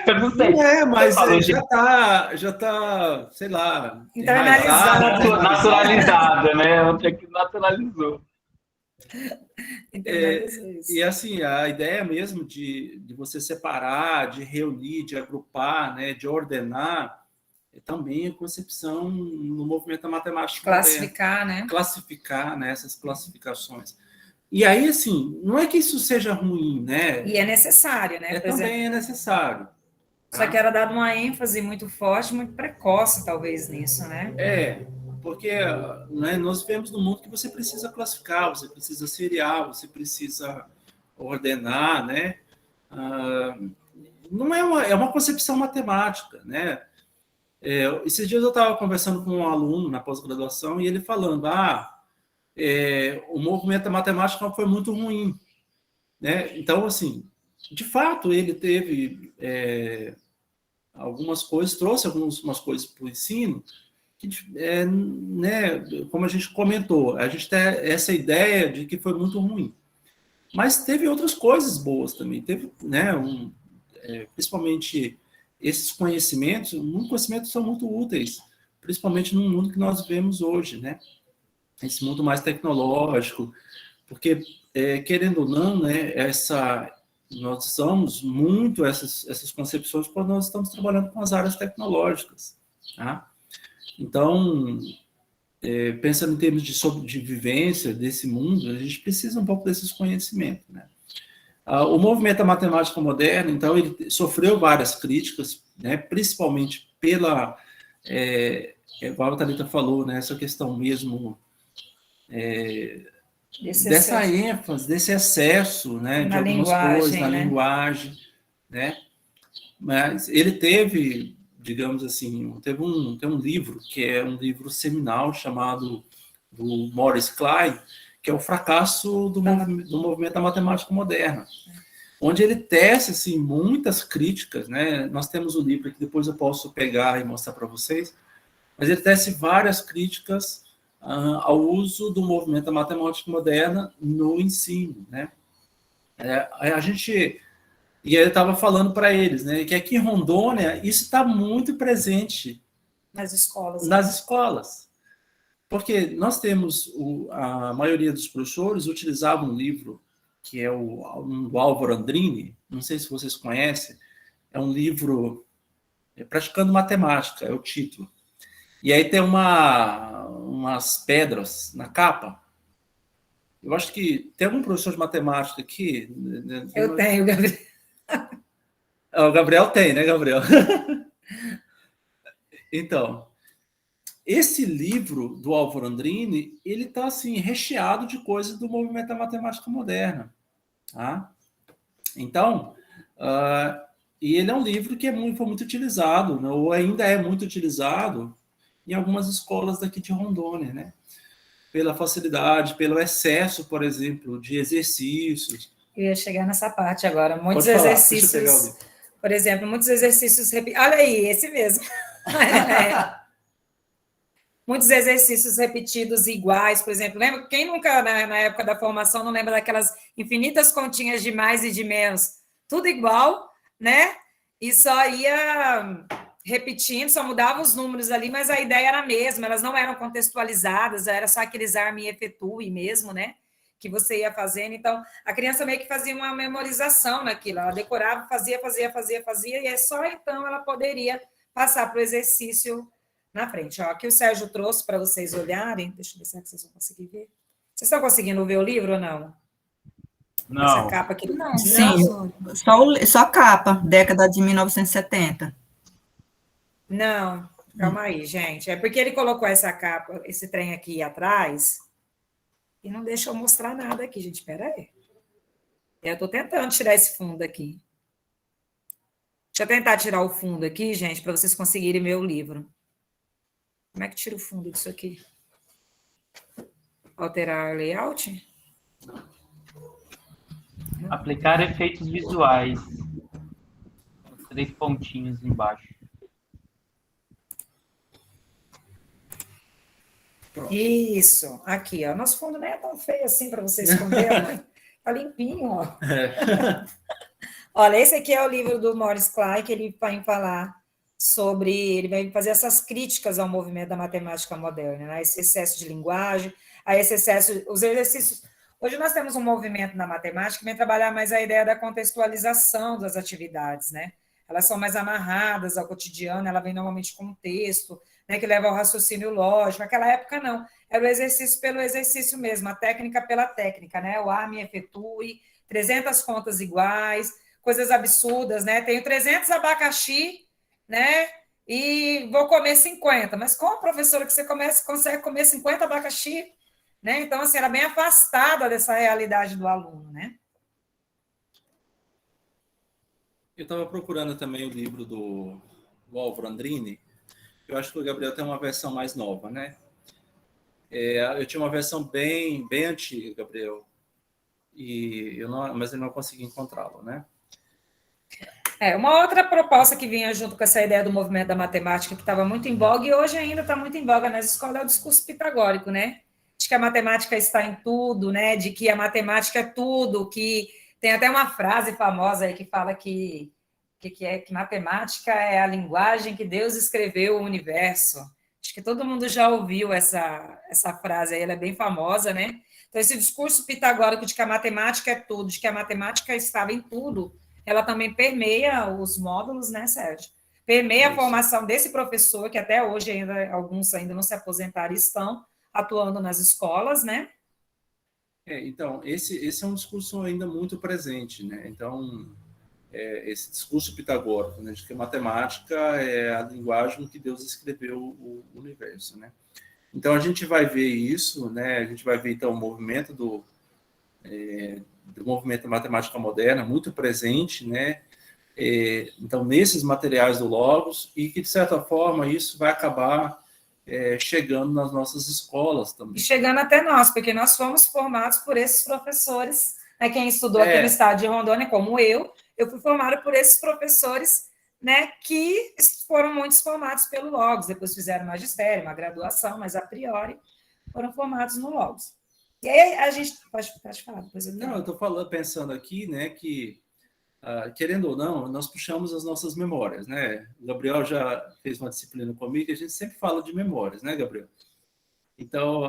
Eu não sei. Não é, mas já tá, sei lá, naturalizada, né? Onde é que naturalizou. E assim, a ideia mesmo de você separar, de reunir, de agrupar, né, de ordenar, é também a concepção no movimento matemático classificar, moderno. Né? Classificar, né, essas classificações. E aí, assim, não é que isso seja ruim, né? E é necessário, né? Também é necessário. Tá? Só que era dado uma ênfase muito forte, muito precoce, talvez, nisso, né? Porque né, nós vivemos num mundo que você precisa classificar, você precisa seriar, você precisa ordenar, né? Não é uma concepção matemática, né? Esses dias eu estava conversando com um aluno na pós-graduação e ele falando, o movimento matemático não foi muito ruim, né? Então, assim, de fato, ele teve algumas coisas, trouxe algumas coisas para o ensino, que, né, como a gente comentou, a gente tem essa ideia de que foi muito ruim. Mas teve outras coisas boas também. Teve, né, principalmente esses conhecimentos, muitos conhecimentos são muito úteis, principalmente no mundo que nós vivemos hoje, né? Esse mundo mais tecnológico, porque, querendo ou não, né, nós usamos muito essas concepções quando nós estamos trabalhando com as áreas tecnológicas, tá? Então, pensando em termos de sobrevivência desse mundo, a gente precisa um pouco desses conhecimentos, né? O movimento da matemática moderna, então, ele sofreu várias críticas, né? Principalmente pela, igual a Thalita falou, né? Essa questão mesmo dessa ênfase, desse excesso, né? De algumas coisas na linguagem, né? Mas ele teve, digamos assim, tem um livro que é um livro seminal chamado do Maurice Klein, que é o fracasso do movimento da matemática moderna, onde ele tece assim, muitas críticas, né? Nós temos o livro que depois eu posso pegar e mostrar para vocês, mas ele tece várias críticas ao uso do movimento da matemática moderna no ensino, né? E ele estava falando para eles, né, que aqui em Rondônia isso está muito presente nas escolas. Nas escolas. Porque nós temos, a maioria dos professores utilizava um livro que é do Álvaro Andrini, não sei se vocês conhecem, é um livro Praticando Matemática, é o título. E aí tem umas pedras na capa. Eu acho que tem algum professor de matemática aqui? Eu tenho, Gabriel. O Gabriel tem, né, Gabriel? Então, esse livro do Álvaro Andrini, ele está assim, recheado de coisas do movimento da matemática moderna. Tá? Então, e ele é um livro que foi muito utilizado, né, ou ainda é muito utilizado em algumas escolas daqui de Rondônia, né? Pela facilidade, pelo excesso, por exemplo, de exercícios. Eu ia chegar nessa parte agora. Muitos exercícios, por exemplo, muitos exercícios... Olha aí, esse mesmo. Muitos exercícios repetidos iguais, por exemplo. Lembra? Quem nunca, na época da formação, não lembra daquelas infinitas continhas de mais e de menos? Tudo igual, né? E só ia repetindo, só mudava os números ali, mas a ideia era a mesma, elas não eram contextualizadas, era só aqueles arme e efetue mesmo, né? Que você ia fazendo. Então, a criança meio que fazia uma memorização naquilo, ela decorava, fazia, e é só então ela poderia passar para o exercício na frente. Ó, aqui o Sérgio trouxe para vocês olharem, deixa eu ver se vocês vão conseguir ver. Vocês estão conseguindo ver o livro ou não? Não. Essa capa aqui. Não, Sim, só a capa, década de 1970. Não, calma aí, gente. É porque ele colocou essa capa, esse trem aqui atrás, e não deixou mostrar nada aqui, gente. Espera aí. Eu estou tentando tirar esse fundo aqui. Deixa eu tentar tirar o fundo aqui, gente, para vocês conseguirem ver o livro. Como é que tira o fundo disso aqui? Alterar layout? Aplicar efeitos visuais. Os 3 pontinhos embaixo. Isso, aqui, ó. Nosso fundo nem é tão feio assim para você esconder, né? Tá limpinho, ó. Olha, esse aqui é o livro do Maurice Clark, ele vai falar sobre, ele vai fazer essas críticas ao movimento da matemática moderna, né? Esse excesso de linguagem, a esse excesso, os exercícios. Hoje nós temos um movimento na matemática que vem trabalhar mais a ideia da contextualização das atividades, né? Elas são mais amarradas ao cotidiano, ela vem normalmente com um texto, né, que leva ao raciocínio lógico. Naquela época, não. Era o exercício pelo exercício mesmo, a técnica pela técnica, né? O arme efetue, 300 contas iguais, coisas absurdas, né? Tenho 300 abacaxi, né? E vou comer 50. Mas como, professora, que você consegue comer 50 abacaxi? Né? Então, assim, era bem afastada dessa realidade do aluno, né? Eu estava procurando também o livro do Álvaro Andrini. Eu acho que o Gabriel tem uma versão mais nova, né? Eu tinha uma versão bem antiga, Gabriel, mas eu não consegui encontrá-lo, né? Uma outra proposta que vinha junto com essa ideia do movimento da matemática, que estava muito em voga, e hoje ainda está muito em voga nas escolas, é o discurso pitagórico, né? De que a matemática está em tudo, né? De que a matemática é tudo, que tem até uma frase famosa aí que fala que matemática é a linguagem que Deus escreveu o universo. Acho que todo mundo já ouviu essa frase aí, ela é bem famosa, né? Então, esse discurso pitagórico de que a matemática é tudo, de que a matemática estava em tudo, ela também permeia os módulos, né, Sérgio? Permeia a formação desse professor, que até hoje alguns ainda não se aposentaram e estão atuando nas escolas, né? Então, esse é um discurso ainda muito presente, né? Então, esse discurso pitagórico, né, de que a matemática é a linguagem que Deus escreveu o universo, né? Então, a gente vai ver isso, né? A gente vai ver, então, o movimento do movimento da matemática moderna muito presente, né? Então, nesses materiais do Logos, e que, de certa forma, isso vai acabar chegando nas nossas escolas também. E chegando até nós, porque nós fomos formados por esses professores, né? Quem estudou aqui no estado de Rondônia, como eu fui formada por esses professores, né, que foram muitos formados pelo Logos, depois fizeram magistério, uma graduação, mas a priori foram formados no Logos. E aí a gente pode falar depois. Não, eu estou pensando aqui, né, que querendo ou não, nós puxamos as nossas memórias, né? O Gabriel já fez uma disciplina comigo e a gente sempre fala de memórias, né, Gabriel? Então,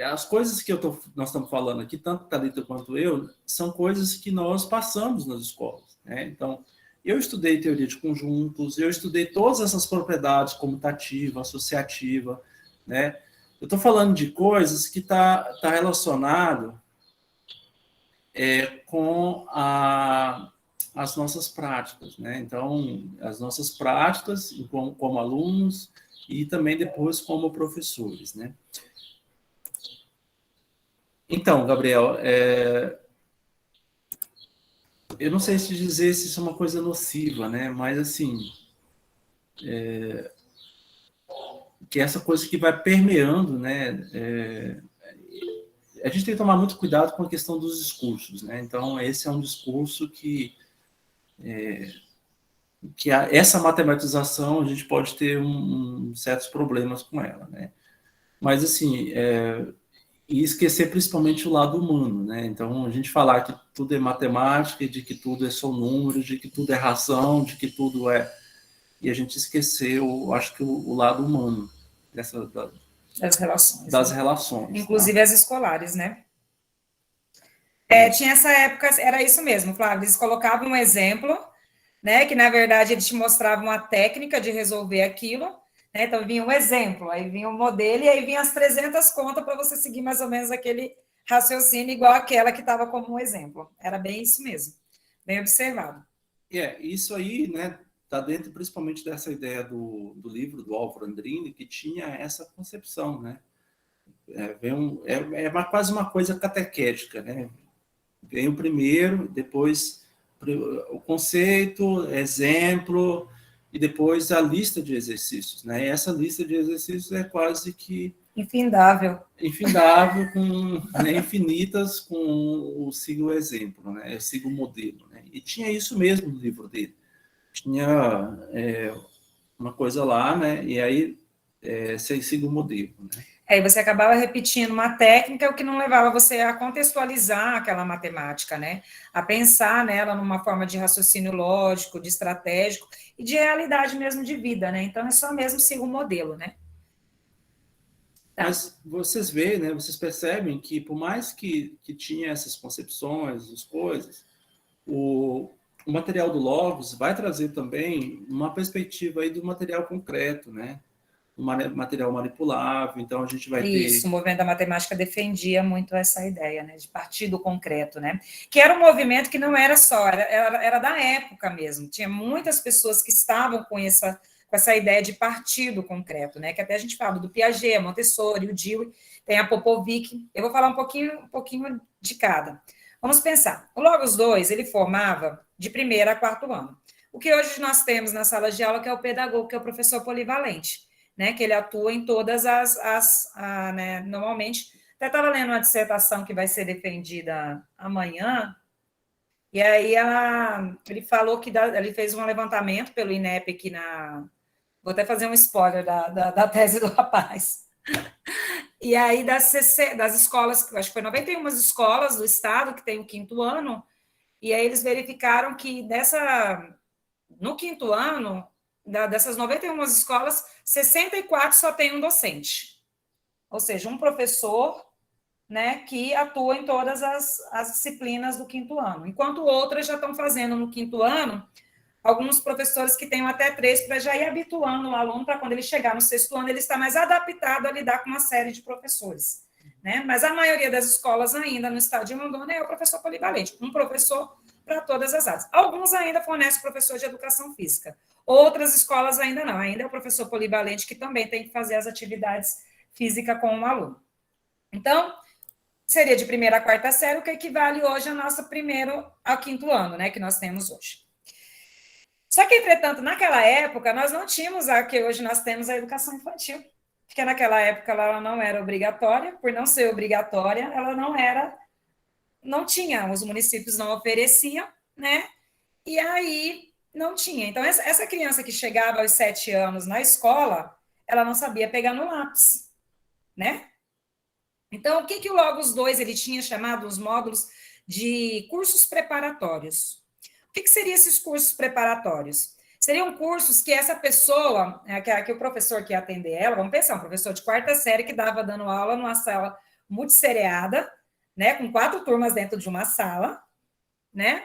as coisas que nós estamos falando aqui, tanto Thalita quanto eu, são coisas que nós passamos nas escolas, né? Então, eu estudei teoria de conjuntos, eu estudei todas essas propriedades, comutativa, associativa, né? Eu estou falando de coisas que tá relacionado com as nossas práticas, né? Então, as nossas práticas como alunos e também depois como professores, né? Então, Gabriel, eu não sei se dizer se isso é uma coisa nociva, né? Mas, assim, que essa coisa que vai permeando, né? A gente tem que tomar muito cuidado com a questão dos discursos, né? Então, esse é um discurso que essa matematização, a gente pode ter certos problemas com ela, né? Mas, assim, e esquecer principalmente o lado humano, né? Então, a gente falar que tudo é matemática, de que tudo é só números, de que tudo é razão, de que tudo é e a gente esqueceu, acho que o lado humano Das relações. das né? relações. Inclusive tá? as escolares, né? Tinha essa época, era isso mesmo, Flávio, eles colocavam um exemplo, né, que na verdade eles te mostravam a técnica de resolver aquilo, né, então vinha um exemplo, aí vinha um modelo, e aí vinha as 300 contas para você seguir mais ou menos aquele raciocínio igual aquela que estava como um exemplo. Era bem isso mesmo, bem observado. Isso aí, né, está dentro principalmente dessa ideia do livro do Álvaro Andrini, que tinha essa concepção, né? Quase uma coisa catequética, né? Vem o primeiro, depois o conceito, exemplo, e depois a lista de exercícios, né? E essa lista de exercícios é quase que infindável, né, infinitas com o siga o exemplo, né? Siga o modelo, né? E tinha isso mesmo no livro dele. Tinha uma coisa lá, né? E aí você siga o modelo, né? Aí você acabava repetindo uma técnica, o que não levava você a contextualizar aquela matemática, né? A pensar nela numa forma de raciocínio lógico, de estratégico e de realidade mesmo de vida, né? Então é só mesmo seguir o modelo, né? Tá. Mas vocês veem, né? Vocês percebem que por mais que tinha essas concepções, as coisas, o material do Logos vai trazer também uma perspectiva aí do material concreto, né? Um material manipulável, então a gente vai ter... Isso, o movimento da matemática defendia muito essa ideia, né, de partir do concreto, né, que era um movimento que não era só, era da época mesmo, tinha muitas pessoas que estavam com essa ideia de partir do concreto, né, que até a gente fala do Piaget, a Montessori, o Dewey, tem a Popovic, eu vou falar um pouquinho de cada. Vamos pensar, o Logos 2, ele formava de 1º a 4º ano, o que hoje nós temos na sala de aula, que é o pedagogo, que é o professor polivalente, né, que ele atua em todas né, normalmente, até estava lendo uma dissertação que vai ser defendida amanhã, e aí ele falou que ele fez um levantamento pelo INEP aqui vou até fazer um spoiler da tese do rapaz, e aí das escolas, acho que foi 91 escolas do estado que tem o 5º ano, e aí eles verificaram que no 5º ano, dessas 91 escolas, 64 só tem um docente. Ou seja, um professor, né, que atua em todas as disciplinas do 5º ano. Enquanto outras já estão fazendo no 5º ano, alguns professores que têm até 3 para já ir habituando o aluno para quando ele chegar no 6º ano, ele está mais adaptado a lidar com uma série de professores. Né? Mas a maioria das escolas ainda no estado de Rondônia é o professor polivalente, um professor para todas as áreas. Alguns ainda fornecem professor de educação física, outras escolas ainda não, ainda é o professor polivalente que também tem que fazer as atividades físicas com o aluno. Então, seria de 1ª a 4ª série, o que equivale hoje ao nosso 1º ao 5º ano, né, que nós temos hoje. Só que, entretanto, naquela época, nós não tínhamos a que hoje nós temos a educação infantil, porque naquela época ela não era obrigatória, por não ser obrigatória, ela não tinha, os municípios não ofereciam, né? E aí não tinha. Então, essa criança que chegava aos 7 anos na escola, ela não sabia pegar no lápis, né? Então, o que o Logos 2 ele tinha chamado os módulos de cursos preparatórios? O que seriam esses cursos preparatórios? Seriam cursos que essa pessoa, que o professor que ia atender ela, vamos pensar, um professor de 4ª série que dava dando aula numa sala multissereada, né, com 4 turmas dentro de uma sala, né?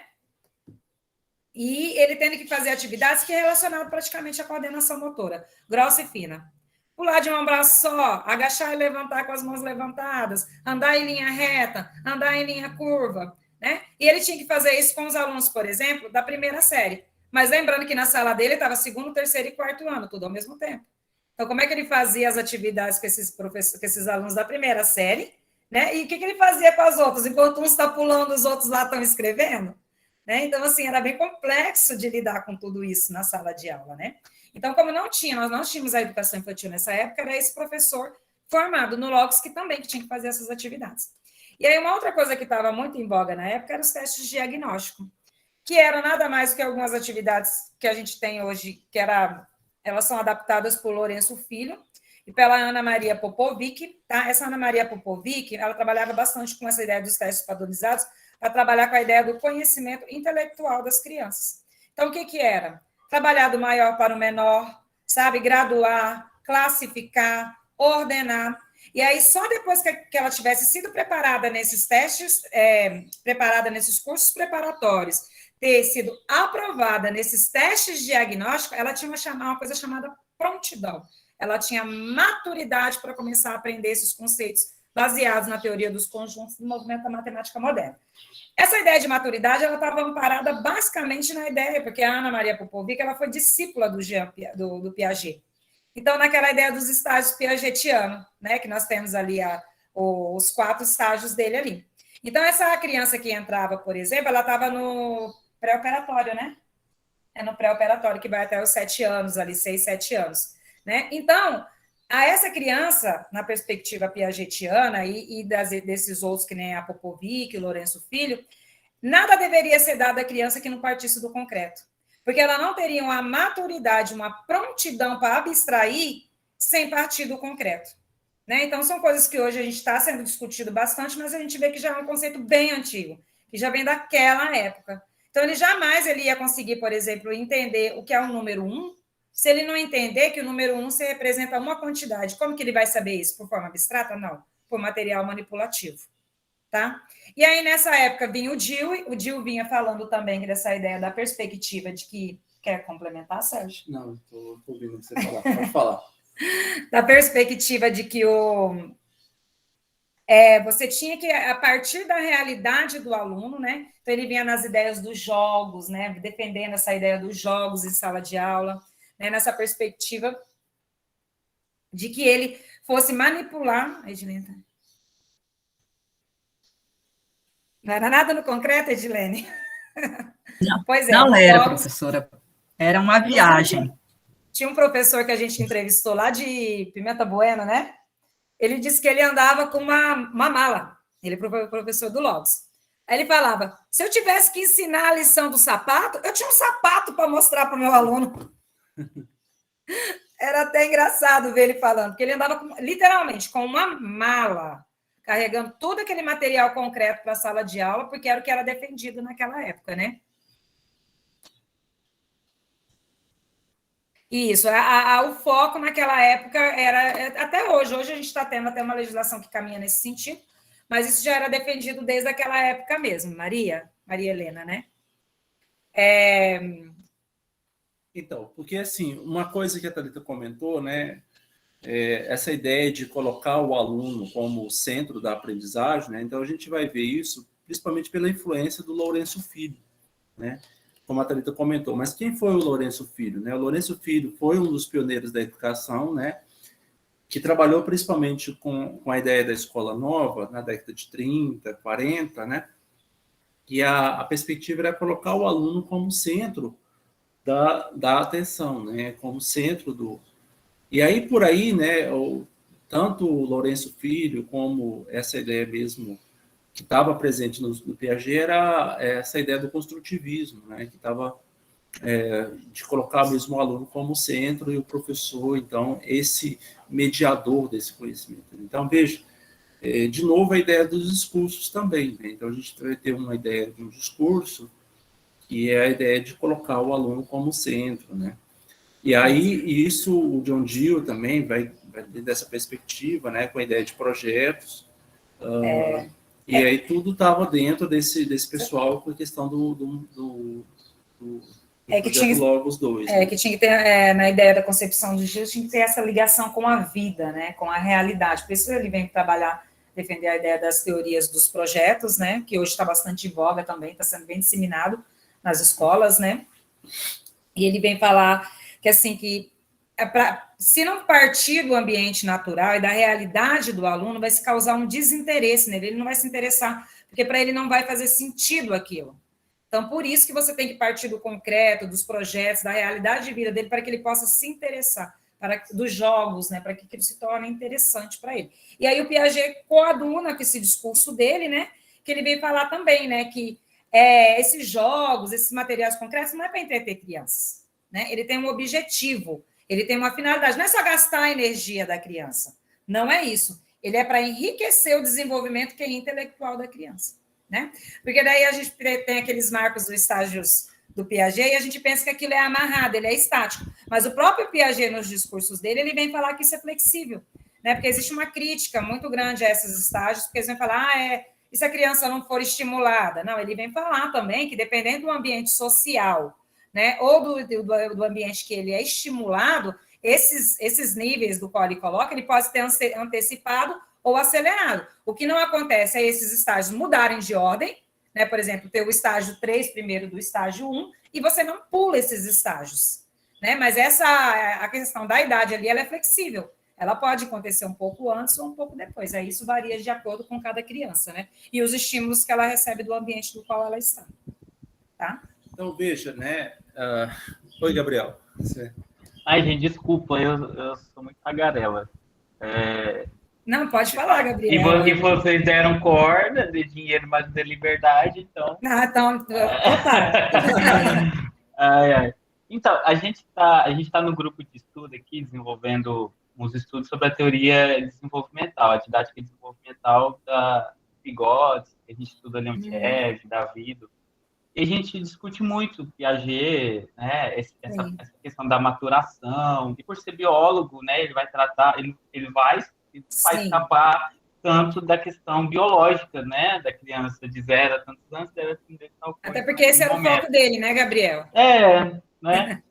E ele tendo que fazer atividades que é relacionado praticamente à coordenação motora, grossa e fina. Pular de um abraço só, agachar e levantar com as mãos levantadas, andar em linha reta, andar em linha curva, né? E ele tinha que fazer isso com os alunos, por exemplo, da 1ª série. Mas lembrando que na sala dele estava 2º, 3º e 4º ano, tudo ao mesmo tempo. Então, como é que ele fazia as atividades com esses alunos da 1ª série, né? E o que ele fazia com as outras? Enquanto um está pulando, os outros lá estão escrevendo? Né? Então, assim, era bem complexo de lidar com tudo isso na sala de aula, né? Então, como nós não tínhamos a educação infantil nessa época, era esse professor formado no Logos que também tinha que fazer essas atividades. E aí, uma outra coisa que estava muito em voga na época eram os testes de diagnóstico, que eram nada mais do que algumas atividades que a gente tem hoje, elas são adaptadas por Lourenço Filho e pela Ana Maria Popovic, tá? Essa Ana Maria Popovic, ela trabalhava bastante com essa ideia dos testes padronizados, para trabalhar com a ideia do conhecimento intelectual das crianças. Então, o que era? trabalhar do maior para o menor, sabe? Graduar, classificar, ordenar. E aí, só depois que ela tivesse sido preparada nesses testes, preparada nesses cursos preparatórios, ter sido aprovada nesses testes de diagnóstico, ela tinha uma coisa chamada prontidão. Ela tinha maturidade para começar a aprender esses conceitos baseados na teoria dos conjuntos do movimento da matemática moderna. Essa ideia de maturidade, ela estava amparada basicamente na ideia, porque a Ana Maria Popovic, ela foi discípula do Piaget. Então, naquela ideia dos estágios piagetianos, né, que nós temos ali os 4 estágios dele ali. Então, essa criança que entrava, por exemplo, ela estava no pré-operatório, né? É no pré-operatório, que vai até os 7 anos ali, 6, 7 anos. Né? Então, a essa criança, na perspectiva piagetiana e desses outros, que nem a Popovic, o Lourenço Filho, nada deveria ser dado à criança que não partisse do concreto. Porque ela não teria uma maturidade, uma prontidão para abstrair sem partir do concreto. Né? Então, são coisas que hoje a gente está sendo discutido bastante, mas a gente vê que já é um conceito bem antigo, que já vem daquela época. Então, ele jamais ia conseguir, por exemplo, entender o que é o número 1, se ele não entender que o número 1 se representa uma quantidade. Como que ele vai saber isso? Por forma abstrata? Não, por material manipulativo. Tá? E aí, nessa época, vinha o Dil vinha falando também dessa ideia da perspectiva de que... Quer complementar, Sérgio? Não, estou ouvindo o que você falar. Pode falar. Da perspectiva de que você tinha que, a partir da realidade do aluno, né? Então, ele vinha nas ideias dos jogos, né? Defendendo essa ideia dos jogos em sala de aula, né? Nessa perspectiva de que ele fosse manipular... Edilene, não era nada no concreto, Edilene? Não, pois é. não era, jogos, professora. Era uma viagem. Tinha um professor que a gente entrevistou lá de Pimenta Bueno, né? Ele disse que ele andava com uma mala. Ele foi professor do Logos. Aí ele falava, se eu tivesse que ensinar a lição do sapato, eu tinha um sapato para mostrar para o meu aluno. Era até engraçado ver ele falando, porque ele andava literalmente com uma mala, carregando todo aquele material concreto para a sala de aula, porque era o que era defendido naquela época, né? Isso, o foco naquela época era, até hoje a gente está tendo até uma legislação que caminha nesse sentido, mas isso já era defendido desde aquela época mesmo, Maria Helena, né? Então, porque assim, uma coisa que a Thalita comentou, né, essa ideia de colocar o aluno como centro da aprendizagem, né, então a gente vai ver isso principalmente pela influência do Lourenço Filho, né? Como a Thalita comentou, mas quem foi o Lourenço Filho? Né? O Lourenço Filho foi um dos pioneiros da educação, né? Que trabalhou principalmente com a ideia da escola nova, na década de 30, 40, né? E a perspectiva era colocar o aluno como centro da atenção, né? Como centro do... E aí, por aí, né? Tanto o Lourenço Filho, como essa ideia mesmo que estava presente no Piaget, era essa ideia do construtivismo, né? Que estava de colocar mesmo o aluno como centro e o professor, então, esse mediador desse conhecimento. Então, veja, de novo, a ideia dos discursos também, né? Então, a gente vai ter uma ideia de um discurso, que é a ideia de colocar o aluno como centro, né? E aí, isso, o John Dewey também vai dessa perspectiva, né? Com a ideia de projetos, e aí tudo estava dentro desse pessoal com a questão do que tinha Logos 2. Né? Que tinha que ter, na ideia da concepção de Gil, tinha que ter essa ligação com a vida, né, com a realidade. Por isso ele vem trabalhar, defender a ideia das teorias dos projetos, né, que hoje está bastante em voga também, está sendo bem disseminado nas escolas, né, e ele vem falar que, assim, que se não partir do ambiente natural e da realidade do aluno, vai se causar um desinteresse nele, ele não vai se interessar, porque para ele não vai fazer sentido aquilo. Então, por isso que você tem que partir do concreto, dos projetos, da realidade de vida dele, para que ele possa se interessar, dos jogos, né, para que ele se torne interessante para ele. E aí o Piaget coaduna com esse discurso dele, né, que ele veio falar também, né, que esses jogos, esses materiais concretos, não é para entreter crianças, né, ele tem um objetivo, ele tem uma finalidade, não é só gastar a energia da criança, não é isso, ele é para enriquecer o desenvolvimento que é intelectual da criança. Né? Porque daí a gente tem aqueles marcos dos estágios do Piaget, e a gente pensa que aquilo é amarrado, ele é estático. Mas o próprio Piaget, nos discursos dele, ele vem falar que isso é flexível, né? Porque existe uma crítica muito grande a esses estágios, porque eles vêm falar, e se a criança não for estimulada? Não, ele vem falar também que, dependendo do ambiente social, né, ou do ambiente que ele é estimulado, esses níveis do qual ele coloca, ele pode ter antecipado ou acelerado. O que não acontece é esses estágios mudarem de ordem, né? Por exemplo, ter o estágio 3 primeiro do estágio 1, e você não pula esses estágios, né? Mas a questão da idade ali, ela é flexível. Ela pode acontecer um pouco antes ou um pouco depois. Aí isso varia de acordo com cada criança, né? E os estímulos que ela recebe do ambiente do qual ela está. Tá? Então, veja, né? Oi, Gabriel. Você... Ai, gente, desculpa, eu sou muito tagarela. Não, pode falar, Gabriel. E vocês deram corda de dinheiro, mas de liberdade, então... Não, então, total. Ai. Então, a gente tá no grupo de estudo aqui, desenvolvendo uns estudos sobre a teoria desenvolvimental, a didática desenvolvimental da Vygotsky, que a gente estuda Leontiev, Davido. E a gente discute muito Piaget, né, essa questão da maturação, e por ser biólogo, né, ele vai tratar, ele vai escapar tanto da questão biológica, né, da criança de 0 a tantos anos, deve aprender tal coisa. Até porque esse era o foco dele, né, Gabriel? Né?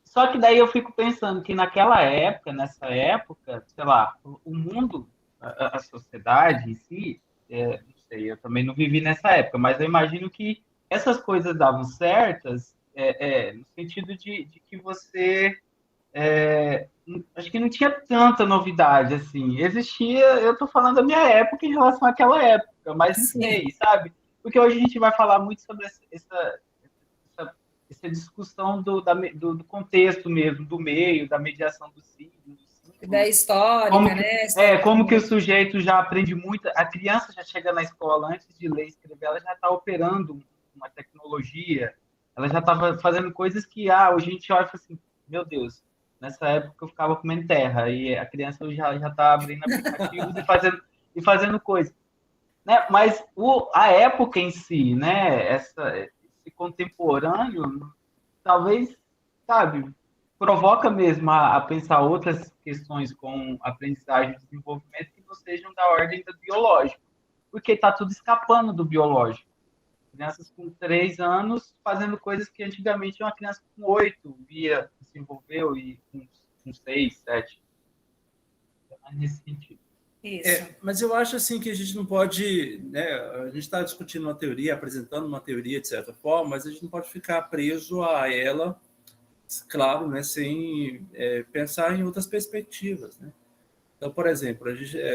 Só que daí eu fico pensando que nessa época, sei lá, o mundo, a sociedade em si, não sei, eu também não vivi nessa época, mas eu imagino que essas coisas davam certas no sentido de que você... acho que não tinha tanta novidade, assim. Existia, eu estou falando da minha época em relação àquela época, mas não sei, sabe? Porque hoje a gente vai falar muito sobre essa discussão do contexto mesmo, do meio, da mediação dos signos. Da histórica, né? Como que o sujeito já aprende muito, a criança já chega na escola, antes de ler e escrever, ela já está operando uma tecnologia, ela já estava fazendo coisas que, hoje a gente olha e fala assim, meu Deus, nessa época eu ficava comendo terra, e a criança já está abrindo aplicativos e fazendo coisas. Né? Mas a época em si, né? Esse contemporâneo, talvez, sabe, provoca mesmo a pensar outras questões com aprendizagem e desenvolvimento que não sejam da ordem do biológico, porque está tudo escapando do biológico. Crianças com 3 anos fazendo coisas que antigamente uma criança com 8 desenvolveu, e com 6, 7. É nesse sentido. Isso. Mas eu acho assim que a gente não pode, né? A gente está discutindo uma teoria, apresentando uma teoria de certa forma, mas a gente não pode ficar preso a ela, claro, né? Sem pensar em outras perspectivas, né? Então, por exemplo,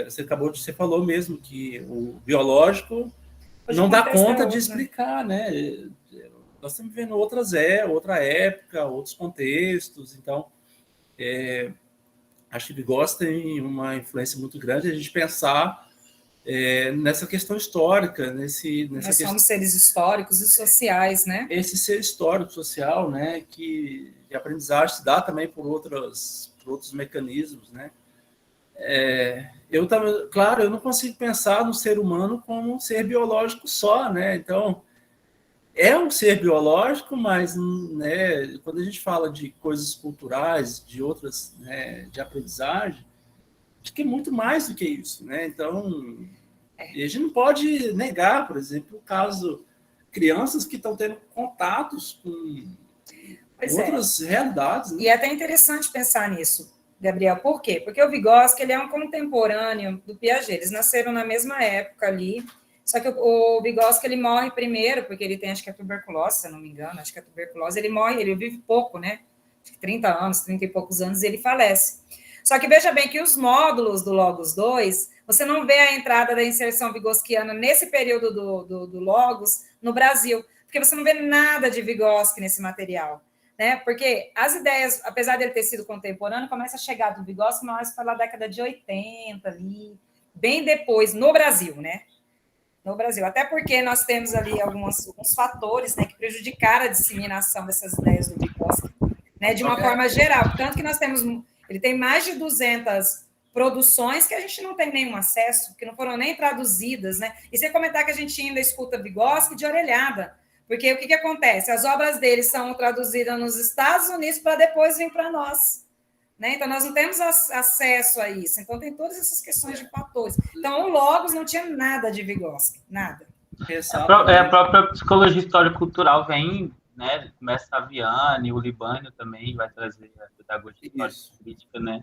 você falou mesmo que o biológico não dá conta de explicar, né? Nós estamos vivendo outra época, outros contextos, então acho que Vygotsky tem uma influência muito grande a gente pensar nessa questão histórica, nós somos seres históricos e sociais, né? Esse ser histórico, social, né? Que a aprendizagem se dá também por outros mecanismos, né? Claro, eu não consigo pensar no ser humano como um ser biológico só, né? Então, é um ser biológico, mas, né, quando a gente fala de coisas culturais, de outras, né, de aprendizagem, acho que é muito mais do que isso, né? Então, a gente não pode negar, por exemplo, o caso crianças que estão tendo contatos com outras realidades. Né? E é até interessante pensar nisso, Gabriel. Por quê? Porque o Vygotsky, ele é um contemporâneo do Piaget. Eles nasceram na mesma época ali. Só que o Vygotsky, ele morre primeiro, porque ele tem, acho que é tuberculose, se eu não me engano, acho que é tuberculose. Ele morre, ele vive pouco, né? 30 anos, 30 e poucos anos, e ele falece. Só que veja bem que os módulos do Logos 2, você não vê a entrada da inserção vigotskiana nesse período do Logos no Brasil, porque você não vê nada de Vygotsky nesse material. Né? Porque as ideias, apesar dele ter sido contemporâneo, começa a chegar do Vygotsky mais pela década de 80, ali, bem depois, no Brasil, né? No Brasil. Até porque nós temos ali alguns fatores, né, que prejudicaram a disseminação dessas ideias do Vygotsky, né, de uma forma geral. Tanto que nós temos... Ele tem mais de 200 produções que a gente não tem nenhum acesso, que não foram nem traduzidas, né? E sem comentar que a gente ainda escuta Vygotsky de orelhada, Porque o que acontece? As obras dele são traduzidas nos Estados Unidos para depois vir para nós. Né? Então, nós não temos acesso a isso. Então, tem todas essas questões de fatores. Então, o Logos não tinha nada de Vygotsky, nada. A própria psicologia histórico-cultural vem, né? Começa a Viane, o Libânio também vai trazer a pedagogia histórico-crítica, né?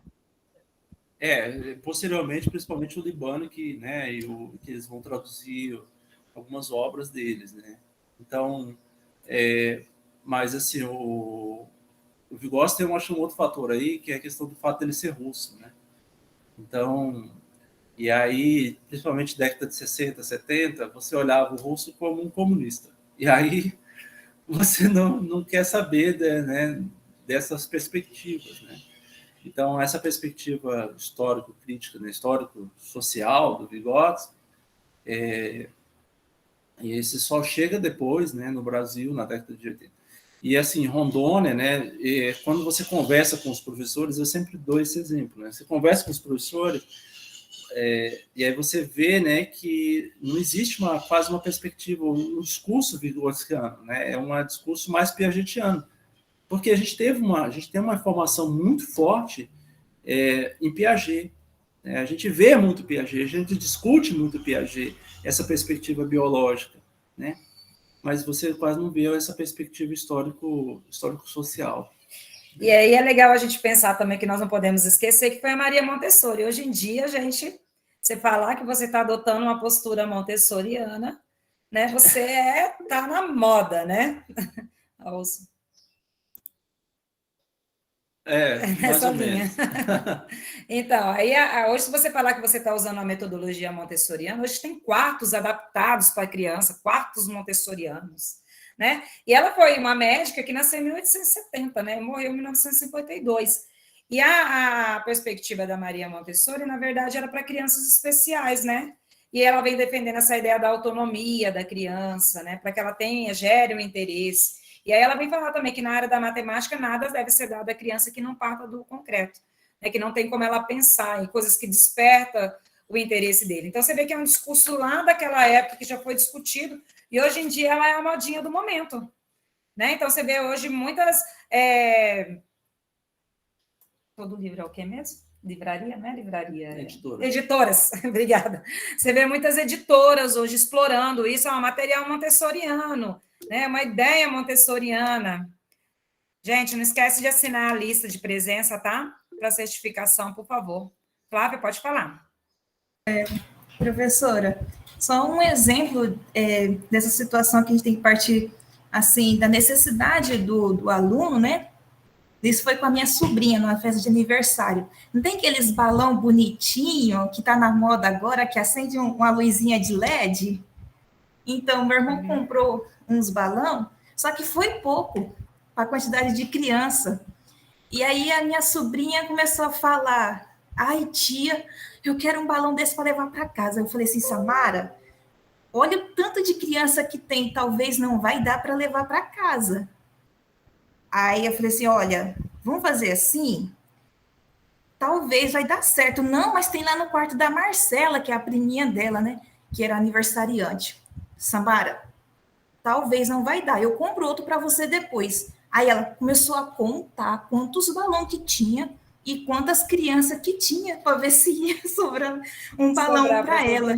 Posteriormente, principalmente o Libânio, que eles vão traduzir algumas obras deles, né? Então, mas assim, o Vygotsky tem, eu acho, um outro fator aí, que é a questão do fato dele ser russo, né? Então, e aí, principalmente década de 60, 70, você olhava o russo como um comunista. E aí você não quer saber, né, dessas perspectivas, né? Então, essa perspectiva histórico-crítica, né, histórico-social do Vygotsky, e esse só chega depois, né, no Brasil, na década de 80. E, assim, Rondônia, né, quando você conversa com os professores, eu sempre dou esse exemplo, né? Você conversa com os professores, e aí você vê, né, que não existe quase uma perspectiva, um discurso vygotskiano, né? É um discurso mais piagetiano, porque a gente tem uma informação muito forte em Piaget, né? A gente vê muito Piaget, a gente discute muito Piaget, essa perspectiva biológica, né? Mas você quase não vê essa perspectiva histórico-social. E aí é legal a gente pensar também que nós não podemos esquecer que foi a Maria Montessori. Hoje em dia, você falar que você está adotando uma postura montessoriana, né? Você está na moda, né? Nessa linha. Então, aí hoje, se você falar que você está usando a metodologia montessoriana, hoje tem quartos adaptados para criança, quartos montessorianos, né? E ela foi uma médica que nasceu em 1870, né? Morreu em 1952. E a perspectiva da Maria Montessori, na verdade, era para crianças especiais, né? E ela vem defendendo essa ideia da autonomia da criança, né? Para que ela gere um interesse. E aí ela vem falar também que na área da matemática nada deve ser dado à criança que não parta do concreto, né? Que não tem como ela pensar em coisas que despertam o interesse dele. Então, você vê que é um discurso lá daquela época que já foi discutido, e hoje em dia ela é a modinha do momento. Né? Então, você vê hoje muitas... Todo livro é o quê mesmo? Livraria, não é livraria? Editoras, obrigada. Você vê muitas editoras hoje explorando isso, é um material montessoriano, né? Uma ideia montessoriana. Gente, não esquece de assinar a lista de presença, tá? Para certificação, por favor. Flávia, pode falar. Professora, só um exemplo dessa situação que a gente tem que partir, assim, da necessidade do aluno, né? Isso foi com a minha sobrinha, numa festa de aniversário. Não tem aqueles balão bonitinho que está na moda agora, que acende uma luzinha de LED? Então, meu irmão comprou uns balão, só que foi pouco para a quantidade de criança. E aí a minha sobrinha começou a falar, ai, tia, eu quero um balão desse para levar para casa. Eu falei assim, Samara, olha o tanto de criança que tem, talvez não vai dar para levar para casa. Aí eu falei assim, olha, vamos fazer assim? Talvez vai dar certo. Não, mas tem lá no quarto da Marcela, que é a priminha dela, né? Que era aniversariante. Samara, talvez não vai dar. Eu compro outro para você depois. Aí ela começou a contar quantos balões que tinha e quantas crianças que tinha, para ver se ia sobrando um balão para ela.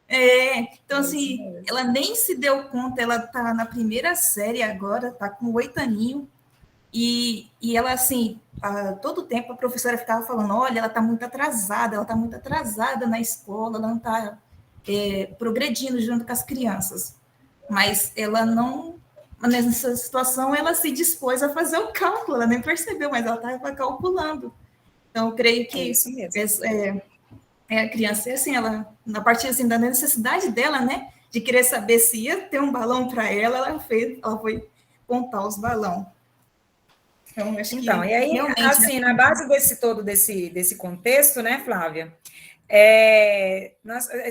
Então, assim, ela nem se deu conta, ela está na primeira série agora, está com 8 aninhos, e ela, assim, todo tempo a professora ficava falando, olha, ela está muito atrasada na escola, ela não está progredindo junto com as crianças. Mas ela não, nessa situação, ela se dispôs a fazer o cálculo, ela nem percebeu, mas ela estava calculando. Então, eu creio que isso mesmo. A criança, assim, ela, a partir assim, da necessidade dela, né, de querer saber se ia ter um balão para ela foi contar os balões. Então, acho que e aí, realmente, assim, na base desse contexto, né, Flávia,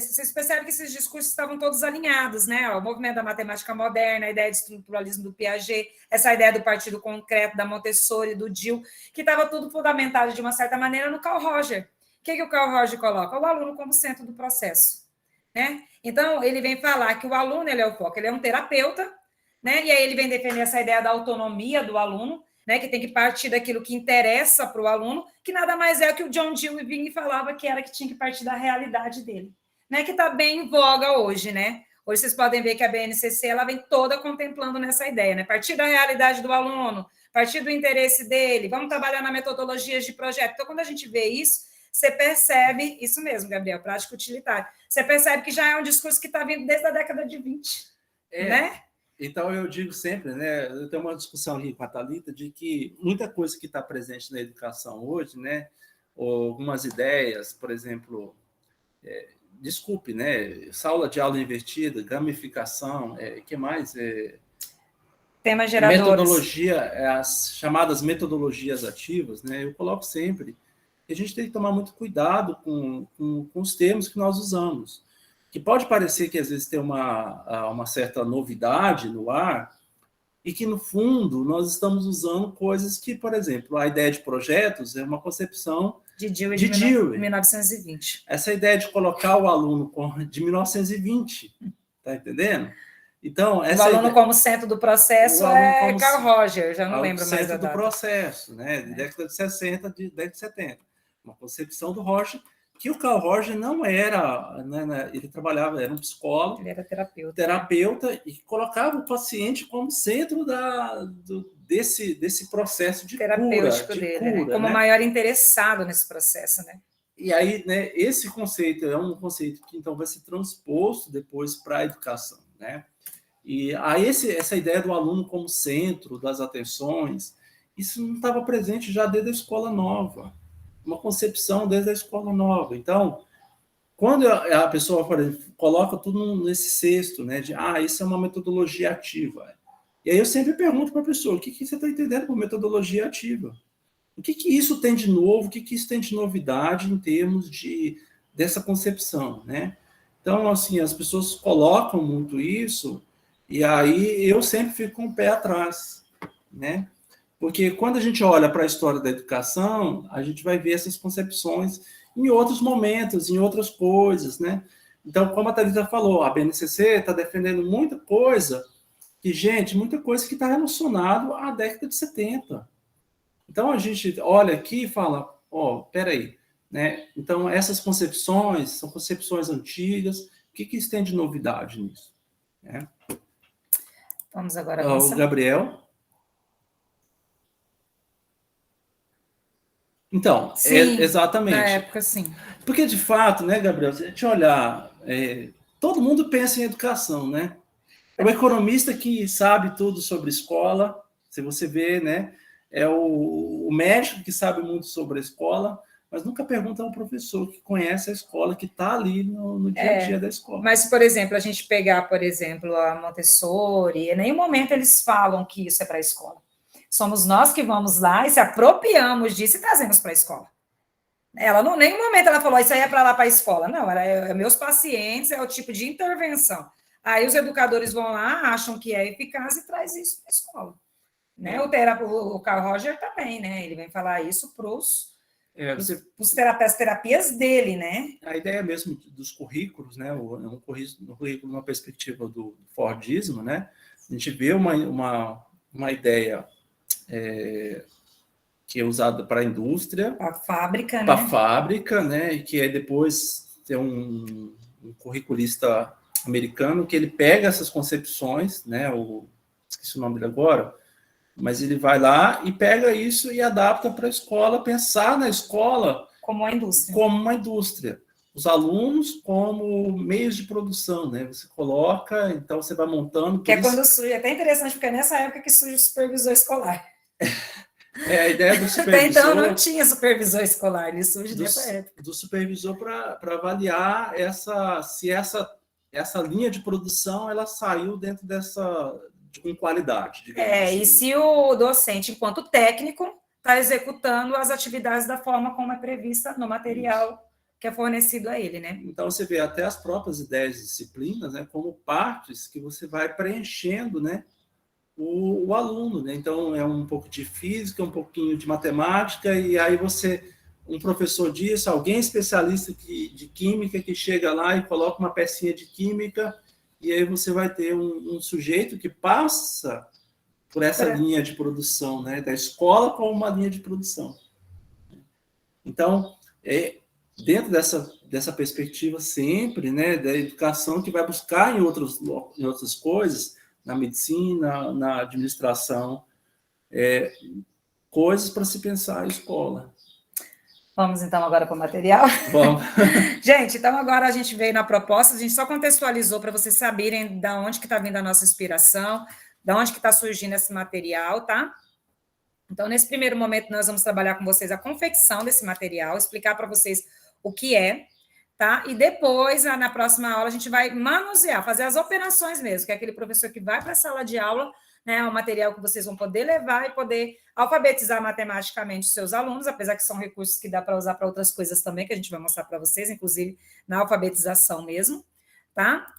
vocês percebem que esses discursos estavam todos alinhados, né? O movimento da matemática moderna, a ideia de estruturalismo do Piaget, essa ideia do partido concreto, da Montessori, do Dill, que estava tudo fundamentado, de uma certa maneira, no Carl Roger. O que o Carl Roger coloca? O aluno como centro do processo, né? Então, ele vem falar que o aluno ele é o foco, ele é um terapeuta, né? E aí ele vem defender essa ideia da autonomia do aluno, né? Que tem que partir daquilo que interessa para o aluno, que nada mais é o que o John Dewey falava, que era que tinha que partir da realidade dele, né? Que está bem em voga hoje, né? Hoje vocês podem ver que a BNCC ela vem toda contemplando nessa ideia, né? Partir da realidade do aluno, partir do interesse dele, vamos trabalhar na metodologias de projeto. Então, quando a gente vê isso, você percebe, isso mesmo, Gabriel, prática utilitária, você percebe que já é um discurso que está vindo desde a década de 20, né? Então, eu digo sempre, né? Eu tenho uma discussão aqui com a Thalita de que muita coisa que está presente na educação hoje, né? Ou algumas ideias, por exemplo, desculpe, né? Sala de aula invertida, gamificação, que mais? Temas geradores. Metodologia, as chamadas metodologias ativas, né? Eu coloco sempre que a gente tem que tomar muito cuidado com os termos que nós usamos. Que pode parecer que às vezes tem uma certa novidade no ar, e que, no fundo, nós estamos usando coisas que, por exemplo, a ideia de projetos é uma concepção de Dewey, de Dewey. 1920. Essa ideia de colocar o aluno de 1920, tá entendendo? Então, o aluno como centro do processo é Carl Roger, já não lembro mais a data. Centro do processo, né? De década de 60, de década de 70. Uma concepção do Roger, que o Carl Roger não era, né, ele trabalhava, era um psicólogo, ele era terapeuta e colocava o paciente como centro desse processo de terapêutico cura, dele, né? Como maior interessado nesse processo, né? E aí, né, esse conceito é um conceito que então vai ser transposto depois para a educação, né? E aí essa ideia do aluno como centro das atenções, isso não estava presente já desde a escola nova. Uma concepção desde a escola nova. Então, quando a pessoa, por exemplo, coloca tudo nesse cesto, né, de, isso é uma metodologia ativa. E aí eu sempre pergunto para a pessoa, o que você está entendendo por metodologia ativa? O que isso tem de novo, o que isso tem de novidade em termos dessa concepção, né? Então, assim, as pessoas colocam muito isso, e aí eu sempre fico com o pé atrás, né? Porque quando a gente olha para a história da educação, a gente vai ver essas concepções em outros momentos, em outras coisas, né? Então, como a Thalita falou, a BNCC está defendendo muita coisa que está relacionada à década de 70. Então, a gente olha aqui e fala, peraí, né? Então, essas concepções são concepções antigas, o que isso tem de novidade nisso? Né? Vamos agora avançar. O Gabriel. Então, sim, exatamente. Na época, sim. Porque, de fato, né, Gabriel, se a gente olhar, todo mundo pensa em educação, né? O economista que sabe tudo sobre escola, se você vê, né, é o médico que sabe muito sobre a escola, mas nunca pergunta ao professor que conhece a escola, que está ali no dia a dia da escola. Mas, por exemplo, a gente pegar, por exemplo, a Montessori, em nenhum momento eles falam que isso é para a escola. Somos nós que vamos lá e se apropriamos disso e trazemos para a escola. Ela, em nenhum momento ela falou, isso aí é para lá para a escola. Não, meus pacientes, é o tipo de intervenção. Aí os educadores vão lá, acham que é eficaz e traz isso para a escola. Né? O Carl Roger também, né? Ele vem falar isso para os terapias dele, né? A ideia mesmo dos currículos, né? Um currículo numa perspectiva do Fordismo, né? A gente vê uma ideia que é usada para a indústria, para a fábrica, para a fábrica, né? E que é depois tem um curriculista americano que ele pega essas concepções, né? Esqueci o nome dele agora, mas ele vai lá e pega isso e adapta para a escola, pensar na escola como uma indústria. Os alunos como meios de produção, né? Você coloca, então você vai montando. Que é quando surge, é até interessante, porque é nessa época que surge o supervisor escolar. A ideia do supervisor... Até então não tinha supervisor escolar, ele surge nessa época. Do supervisor para avaliar se essa linha de produção ela saiu dentro com qualidade. Assim. E se o docente, enquanto técnico, está executando as atividades da forma como é prevista no material que é fornecido a ele, né? Então, você vê até as próprias ideias de disciplinas, né, como partes que você vai preenchendo, né, o aluno, né? Então, é um pouco de física, um pouquinho de matemática, e aí um professor disso, alguém especialista de química que chega lá e coloca uma pecinha de química e aí você vai ter um sujeito que passa por essa linha de produção, né, da escola como uma linha de produção. Então, dentro dessa perspectiva sempre, né, da educação que vai buscar em outras coisas, na medicina, na administração, coisas para se pensar a escola. Vamos, então, agora para o material? Vamos. Gente, então agora a gente veio na proposta, a gente só contextualizou para vocês saberem de onde que está vindo a nossa inspiração, de onde que está surgindo esse material, tá? Então, nesse primeiro momento, nós vamos trabalhar com vocês a confecção desse material, explicar para vocês o que é, tá? E depois, na próxima aula, a gente vai manusear, fazer as operações mesmo, que é aquele professor que vai para a sala de aula, né? O material que vocês vão poder levar e poder alfabetizar matematicamente os seus alunos, apesar que são recursos que dá para usar para outras coisas também, que a gente vai mostrar para vocês, inclusive na alfabetização mesmo, tá?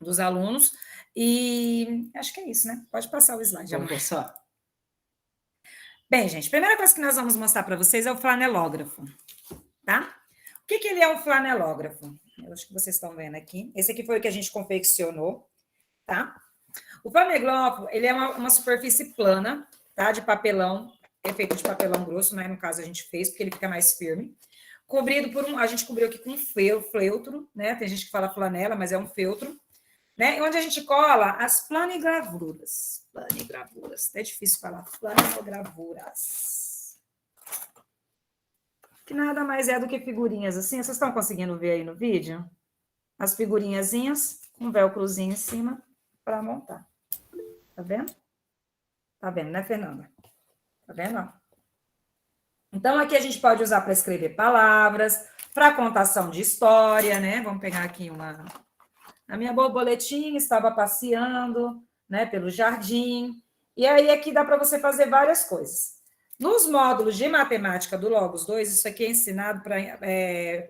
Dos alunos. E acho que é isso, né? Pode passar o slide. Vamos passar. Bem, gente, a primeira coisa que nós vamos mostrar para vocês é o flanelógrafo, tá? O que ele é um flanelógrafo? Eu acho que vocês estão vendo aqui. Esse aqui foi o que a gente confeccionou, tá? O flanelógrafo, ele é uma superfície plana, tá? De papelão, é feito de papelão grosso, né? No caso, a gente fez, porque ele fica mais firme. Cobrido por a gente cobriu aqui com um feltro, né? Tem gente que fala flanela, mas é um feltro, né? Onde a gente cola as planigravuras. Planigravuras. É difícil falar. Planigravuras. Que nada mais é do que figurinhas assim. Vocês estão conseguindo ver aí no vídeo? As figurinhazinhas com velcrozinho em cima para montar. Tá vendo? Tá vendo, né, Fernanda? Tá vendo? Então, aqui a gente pode usar para escrever palavras, para contação de história, né? Vamos pegar aqui uma... A minha borboletinha estava passeando, né, pelo jardim. E aí aqui dá para você fazer várias coisas. Nos módulos de matemática do Logos 2, isso aqui é ensinado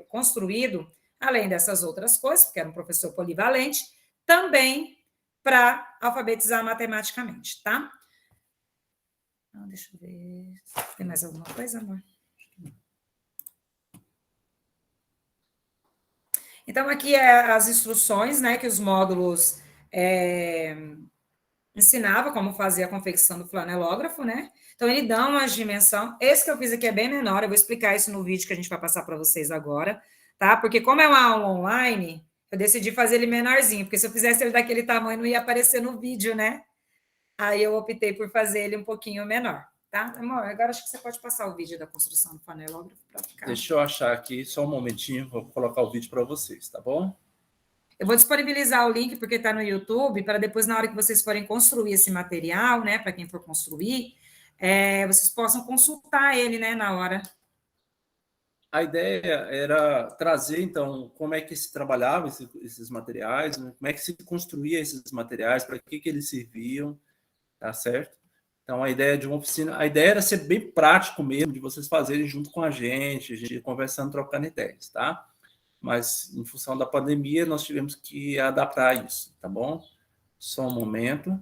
construído, além dessas outras coisas, porque era um professor polivalente, também para alfabetizar matematicamente, tá? Deixa eu ver. Tem mais alguma coisa, amor? Então, aqui é as instruções, né, que os módulos ensinavam como fazer a confecção do flanelógrafo, né? Então, ele dá uma dimensão. Esse que eu fiz aqui é bem menor, eu vou explicar isso no vídeo que a gente vai passar para vocês agora, tá? Porque como é uma aula online, eu decidi fazer ele menorzinho, porque se eu fizesse ele daquele tamanho, não ia aparecer no vídeo, né? Aí eu optei por fazer ele um pouquinho menor, tá? Amor, agora acho que você pode passar o vídeo da construção do flanelógrafo para ficar... Deixa eu achar aqui, só um momentinho, vou colocar o vídeo para vocês, tá bom? Eu vou disponibilizar o link, porque está no YouTube, para depois, na hora que vocês forem construir esse material, né, para quem for construir, vocês possam consultar ele, né, na hora. A ideia era trazer, então, como é que se trabalhava esses materiais, né? Como é que se construía esses materiais, para que eles serviam, tá certo? Então, a ideia de uma oficina, a ideia era ser bem prático mesmo, de vocês fazerem junto com a gente conversando, trocando ideias, tá? Mas, em função da pandemia, nós tivemos que adaptar isso, tá bom? Só um momento.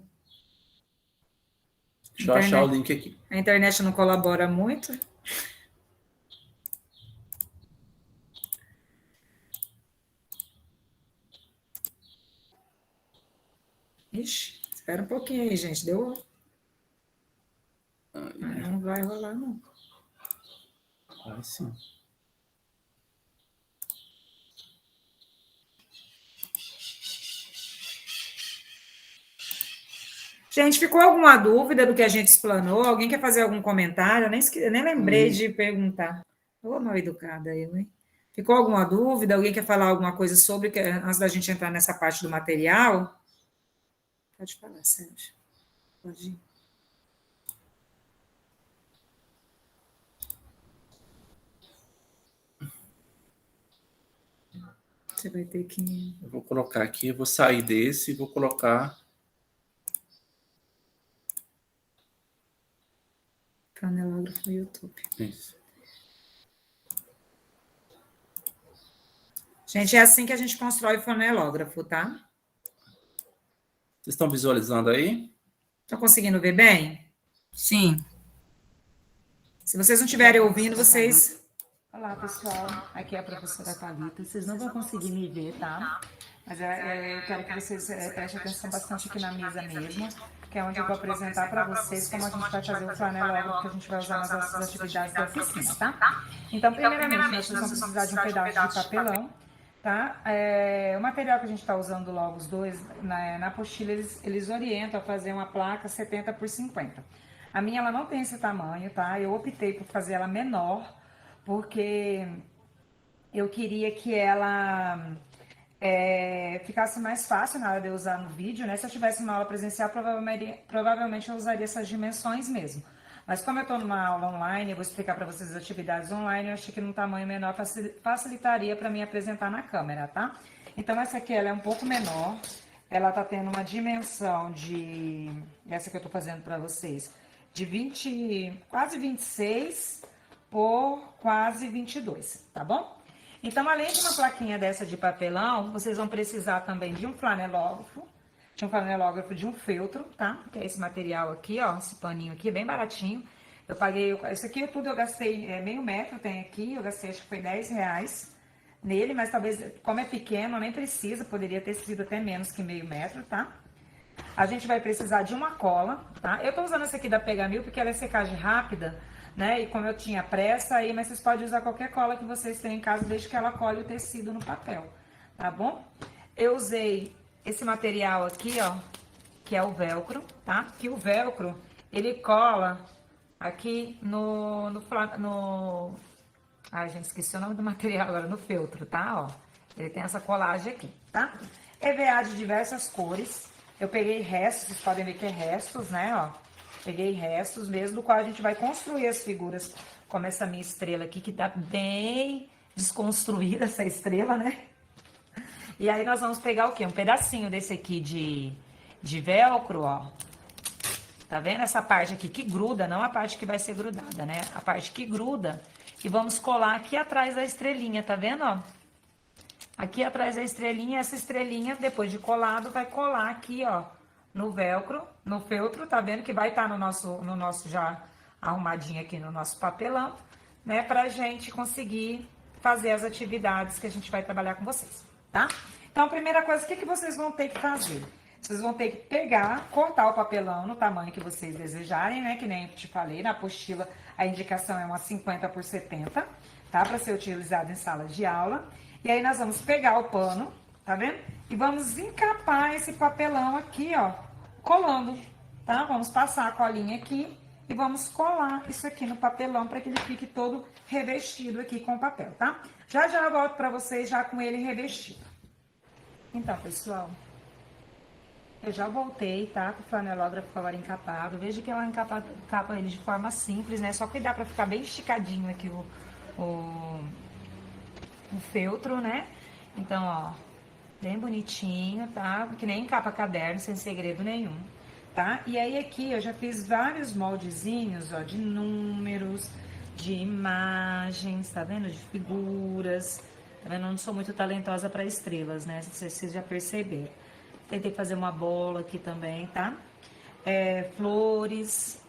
Deixa eu achar o link aqui. A internet não colabora muito. Ixi, espera um pouquinho aí, gente. Deu... Não vai rolar, não. Vai sim. Gente, ficou alguma dúvida do que a gente explanou? Alguém quer fazer algum comentário? Eu nem lembrei de perguntar. Ô, mal educada eu, hein? Ficou alguma dúvida? Alguém quer falar alguma coisa sobre, antes da gente entrar nessa parte do material? Pode falar, Sérgio. Pode ir. Você vai ter que... Eu vou colocar aqui, eu vou sair desse e vou colocar... Flanelógrafo no YouTube. Isso. Gente, é assim que a gente constrói o flanelógrafo, tá? Vocês estão visualizando aí? Estão conseguindo ver bem? Sim. Se vocês não estiverem ouvindo, vocês... Olá, pessoal. Aqui é a professora Thalita. Vocês não vão conseguir me ver, tá? Mas eu quero que vocês prestem atenção bastante aqui na mesa mesmo, que é onde eu vou apresentar para vocês como a gente vai fazer o flanelógrafo que a gente vai usar nas nossas atividades da oficina, tá? Então, primeiramente, vocês vão precisar de um pedaço de papelão, tá? O material que a gente está usando logo, os dois, na apostila, eles orientam a fazer uma placa 70 por 50. A minha, ela não tem esse tamanho, tá? Eu optei por fazer ela menor, porque eu queria que ela ficasse mais fácil na hora de eu usar no vídeo, né? Se eu tivesse uma aula presencial, provavelmente eu usaria essas dimensões mesmo. Mas como eu estou numa aula online, eu vou explicar para vocês as atividades online, eu achei que num tamanho menor facilitaria para mim apresentar na câmera, tá? Então, essa aqui, ela é um pouco menor, ela tá tendo uma dimensão de, essa que eu tô fazendo para vocês, de quase 26 por quase 22, tá bom? Então, além de uma plaquinha dessa de papelão, vocês vão precisar também de um flanelógrafo, de um feltro, tá? Que é esse material aqui, ó, esse paninho aqui, bem baratinho. Eu paguei, isso aqui tudo eu gastei meio metro, tem aqui, eu gastei, acho que foi R$10 nele, mas talvez, como é pequeno, nem precisa, poderia ter sido até menos que meio metro, tá? A gente vai precisar de uma cola, tá? Eu tô usando essa aqui da Pegamil porque ela é secagem rápida, né? E como eu tinha pressa aí, mas vocês podem usar qualquer cola que vocês tenham em casa, desde que ela colhe o tecido no papel, tá bom? Eu usei esse material aqui, ó, que é o velcro, tá? Que o velcro, ele cola aqui ai, gente, esqueci o nome do material agora, no feltro, tá? Ó, ele tem essa colagem aqui, tá? EVA de diversas cores. Eu peguei restos, vocês podem ver que é restos, né, ó. Peguei restos mesmo, do qual a gente vai construir as figuras, como essa minha estrela aqui, que tá bem desconstruída, essa estrela, né? E aí nós vamos pegar o quê? Um pedacinho desse aqui de velcro, ó. Tá vendo essa parte aqui que gruda, não a parte que vai ser grudada, né? A parte que gruda. E vamos colar aqui atrás da estrelinha, tá vendo, ó? Aqui atrás da estrelinha, essa estrelinha, depois de colado, vai colar aqui, ó, no velcro, no feltro, tá vendo que vai estar no nosso já arrumadinho aqui no nosso papelão, né, pra gente conseguir fazer as atividades que a gente vai trabalhar com vocês, tá? Então, a primeira coisa, o que vocês vão ter que fazer? Vocês vão ter que pegar, cortar o papelão no tamanho que vocês desejarem, né, que nem eu te falei, na apostila a indicação é uma 50 por 70, tá, pra ser utilizado em sala de aula. E aí nós vamos pegar o pano, tá vendo? E vamos encapar esse papelão aqui, ó, colando, tá? Vamos passar a colinha aqui e vamos colar isso aqui no papelão para que ele fique todo revestido aqui com o papel, tá? Já eu volto para vocês já com ele revestido. Então, pessoal, eu já voltei, tá? Com o flanelógrafo agora encapado. Veja que ela encapa ele de forma simples, né? Só cuidar para ficar bem esticadinho aqui o feltro, né? Então, ó, bem bonitinho, tá? Que nem encapa caderno, sem segredo nenhum, tá? E aí aqui eu já fiz vários moldezinhos, ó, de números, de imagens, tá vendo? De figuras, tá vendo? Eu não sou muito talentosa para estrelas, né? Vocês já perceberam. Tentei fazer uma bola aqui também, tá? Flores,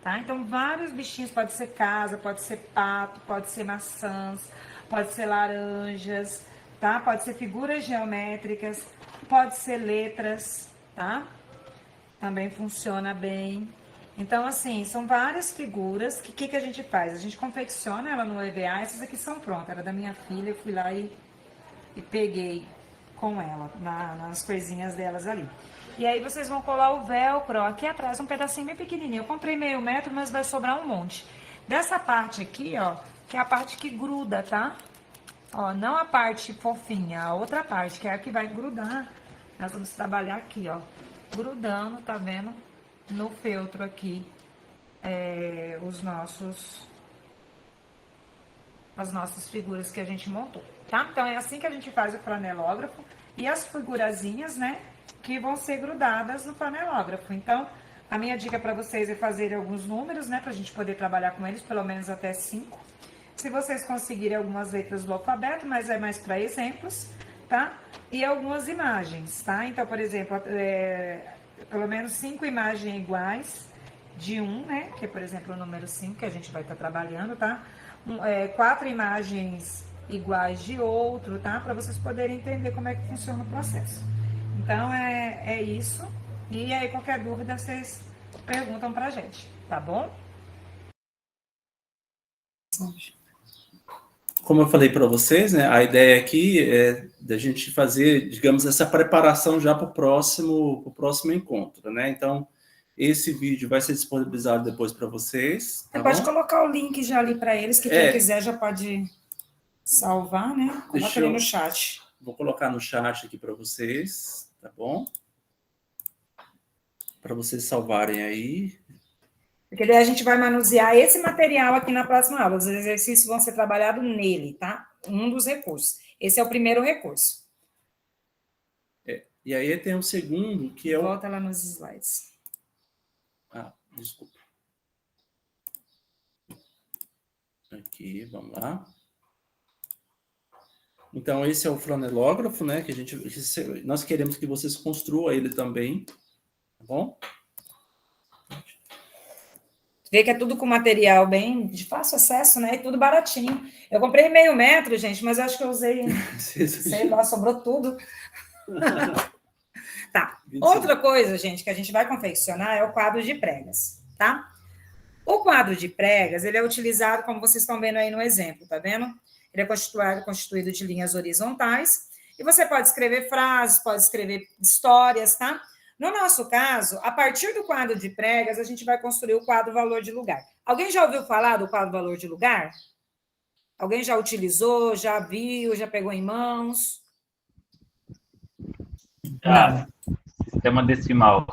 tá? Então, vários bichinhos, pode ser casa, pode ser pato, pode ser maçãs, pode ser laranjas, tá? Pode ser figuras geométricas, pode ser letras, tá? Também funciona bem. Então, assim, são várias figuras. O que a gente faz? A gente confecciona ela no EVA. Essas aqui são prontas. Era da minha filha, eu fui lá e peguei com ela, nas coisinhas delas ali. E aí vocês vão colar o velcro, ó, aqui atrás, um pedacinho bem pequenininho. Eu comprei meio metro, mas vai sobrar um monte. Dessa parte aqui, ó, que é a parte que gruda, tá? Ó, não a parte fofinha, a outra parte, que é a que vai grudar. Nós vamos trabalhar aqui, ó, grudando, tá vendo? No feltro aqui, as nossas figuras que a gente montou, tá? Então, é assim que a gente faz o flanelógrafo. E as figurazinhas, né, que vão ser grudadas no flanelógrafo. Então, a minha dica para vocês é fazerem alguns números, né, pra gente poder trabalhar com eles, pelo menos até 5. Se vocês conseguirem algumas letras do alfabeto, mas é mais para exemplos, tá? E algumas imagens, tá? Então, por exemplo, pelo menos 5 imagens iguais de um, né? Que é, por exemplo, o número 5 que a gente vai estar trabalhando, tá? 4 imagens iguais de outro, tá? Para vocês poderem entender como é que funciona o processo. Então, é isso. E aí, qualquer dúvida, vocês perguntam pra gente, tá bom? Como eu falei para vocês, né, a ideia aqui é da gente fazer, digamos, essa preparação já para o próximo encontro, né? Então, esse vídeo vai ser disponibilizado depois para vocês. Você Tá pode bom? colocar o link já ali para eles, que quem quiser já pode salvar, né? Coloca ali no chat. Vou colocar no chat aqui para vocês, tá bom? Para vocês salvarem aí. Porque daí a gente vai manusear esse material aqui na próxima aula. Os exercícios vão ser trabalhados nele, tá? Um dos recursos. Esse é o primeiro recurso. E aí tem um segundo, que é o... Volta lá nos slides. Ah, desculpa. Aqui, vamos lá. Então, esse é o flanelógrafo, né? Que nós queremos que vocês construam ele também, tá bom? Vê que é tudo com material bem de fácil acesso, né? E tudo baratinho. Eu comprei meio metro, gente, mas eu acho que eu usei, sei lá, sobrou tudo. Tá. Outra coisa, gente, que a gente vai confeccionar é o quadro de pregas, tá? O quadro de pregas, ele é utilizado, como vocês estão vendo aí no exemplo, tá vendo? Ele é constituído de linhas horizontais, e você pode escrever frases, pode escrever histórias, tá? No nosso caso, a partir do quadro de pregas, a gente vai construir o quadro valor de lugar. Alguém já ouviu falar do quadro valor de lugar? Alguém já utilizou, já viu, já pegou em mãos? Não. Sistema decimal.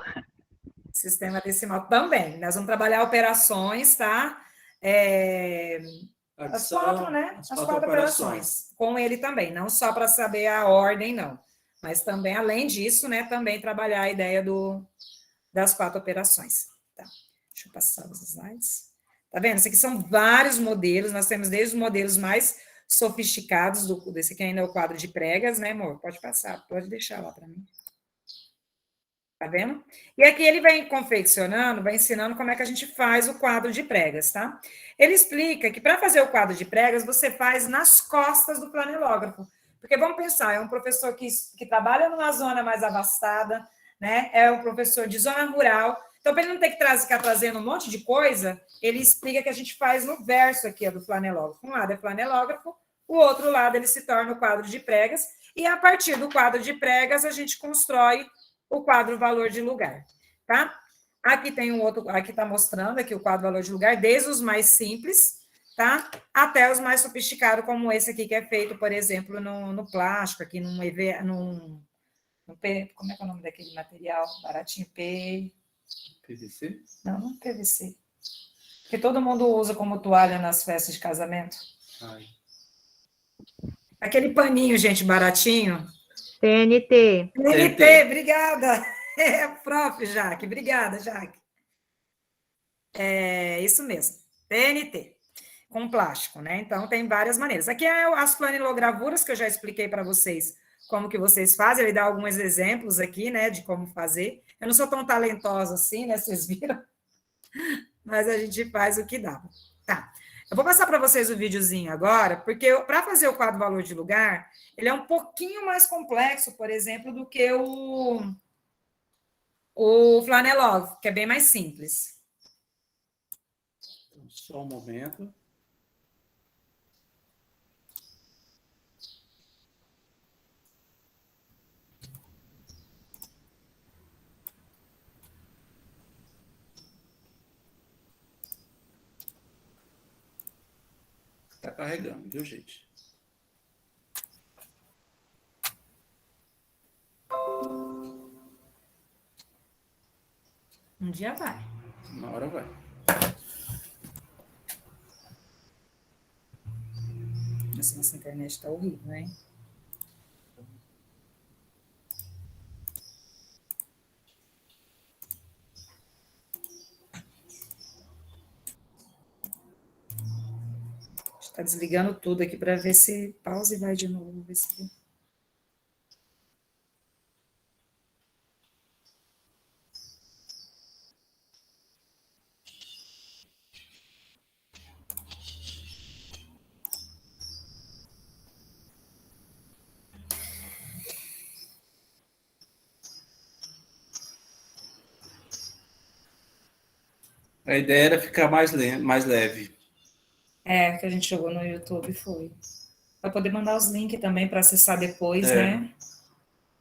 Sistema decimal também. Nós vamos trabalhar operações, tá? As quatro, né? As quatro operações. Com ele também, não só para saber a ordem, não. Mas também, além disso, né? Também trabalhar a ideia das quatro operações. Tá. Deixa eu passar os slides. Tá vendo? Isso aqui são vários modelos. Nós temos desde os modelos mais sofisticados, desse aqui ainda é o quadro de pregas, né, amor? Pode passar, pode deixar lá para mim. Tá vendo? E aqui ele vai confeccionando, vai ensinando como é que a gente faz o quadro de pregas, tá? Ele explica que para fazer o quadro de pregas, você faz nas costas do flanelógrafo. Porque vamos pensar, é um professor que trabalha numa zona mais abastada, né? É um professor de zona rural. Então, para ele não ter que ficar trazendo um monte de coisa, ele explica que a gente faz no verso aqui do flanelógrafo. Um lado é flanelógrafo, o outro lado ele se torna o quadro de pregas, e a partir do quadro de pregas, a gente constrói o quadro valor de lugar, tá? Aqui tem um outro, aqui está mostrando aqui o quadro valor de lugar, desde os mais simples, tá? Até os mais sofisticados, como esse aqui, que é feito, por exemplo, no plástico, aqui como é que é o nome daquele material baratinho? PVC? Não PVC. Que todo mundo usa como toalha nas festas de casamento. Ai. Aquele paninho, gente, baratinho. TNT. TNT, obrigada. Prof, Jaque, obrigada, Jaque. É isso mesmo, TNT, com plástico, né? Então, tem várias maneiras. Aqui é as flanelogravuras que eu já expliquei para vocês como que vocês fazem, ele dá alguns exemplos aqui, né, de como fazer. Eu não sou tão talentosa assim, né, vocês viram? Mas a gente faz o que dá. Tá. Eu vou passar para vocês o videozinho agora, porque para fazer o quadro valor de lugar, ele é um pouquinho mais complexo, por exemplo, do que o flanelógrafo, que é bem mais simples. Então, só um momento. Está carregando, viu, gente? Um dia vai. Uma hora vai. Nossa internet está horrível, hein? Está desligando tudo aqui para ver se pausa e vai de novo. Ver se... A ideia era ficar mais leve. Que a gente jogou no YouTube, foi. Para poder mandar os links também para acessar depois, né?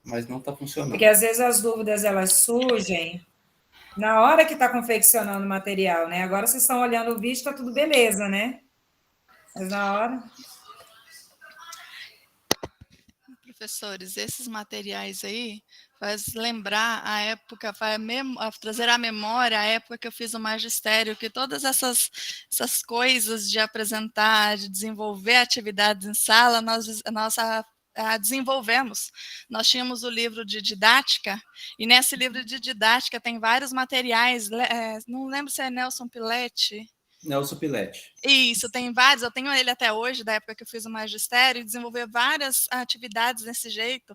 Mas não está funcionando. Porque às vezes as dúvidas elas surgem na hora que está confeccionando o material, né? Agora vocês estão olhando o vídeo, está tudo beleza, né? Mas na hora... Professores, esses materiais aí faz lembrar a época, trazer à memória a época que eu fiz o magistério, que todas essas coisas de apresentar, de desenvolver atividades em sala, nós desenvolvemos. Nós tínhamos o livro de didática, e nesse livro de didática tem vários materiais, não lembro se é Nelson Piletti. Nelson Piletti. Isso, tem vários, eu tenho ele até hoje, da época que eu fiz o magistério, e desenvolver várias atividades desse jeito,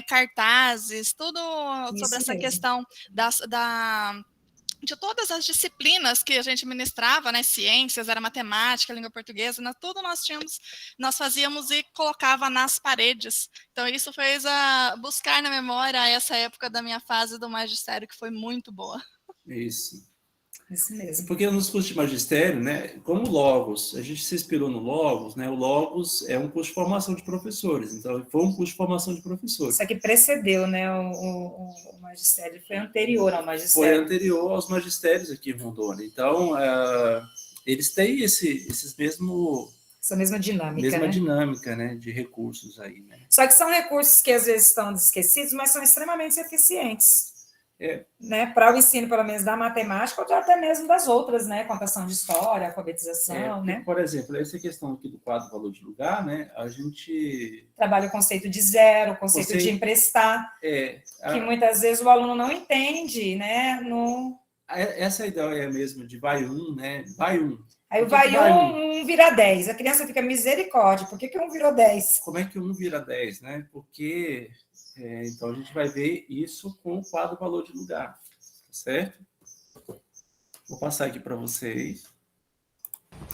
cartazes, tudo sobre essa questão de todas as disciplinas que a gente ministrava, né, ciências, era matemática, língua portuguesa, tudo nós fazíamos e colocava nas paredes. Então isso fez buscar na memória essa época da minha fase do magistério, que foi muito boa. Isso mesmo. Porque nos cursos de magistério, né, como o Logos, a gente se inspirou no Logos, né, o Logos é um curso de formação de professores, então foi um curso de formação de professores. Isso aqui precedeu, né, o magistério, foi anterior ao magistério. Foi anterior aos magistérios aqui em Rondônia, então eles têm essa mesma dinâmica, né? Dinâmica, né, de recursos aí, né. Só que são recursos que às vezes estão esquecidos, mas são extremamente eficientes. Né, para o ensino, pelo menos, da matemática, ou até mesmo das outras, né, contação de história, alfabetização, né? Por exemplo, essa questão aqui do quadro valor de lugar, né, a gente... Trabalha o conceito de zero, o conceito de emprestar, que muitas vezes o aluno não entende, né? Essa ideia mesmo de vai um, né, vai um. Aí o vai um vira 10, a criança fica misericórdia, por que um virou 10? Como é que um vira 10, né? Porque... então, a gente vai ver isso com o quadro valor de lugar, tá certo? Vou passar aqui para vocês.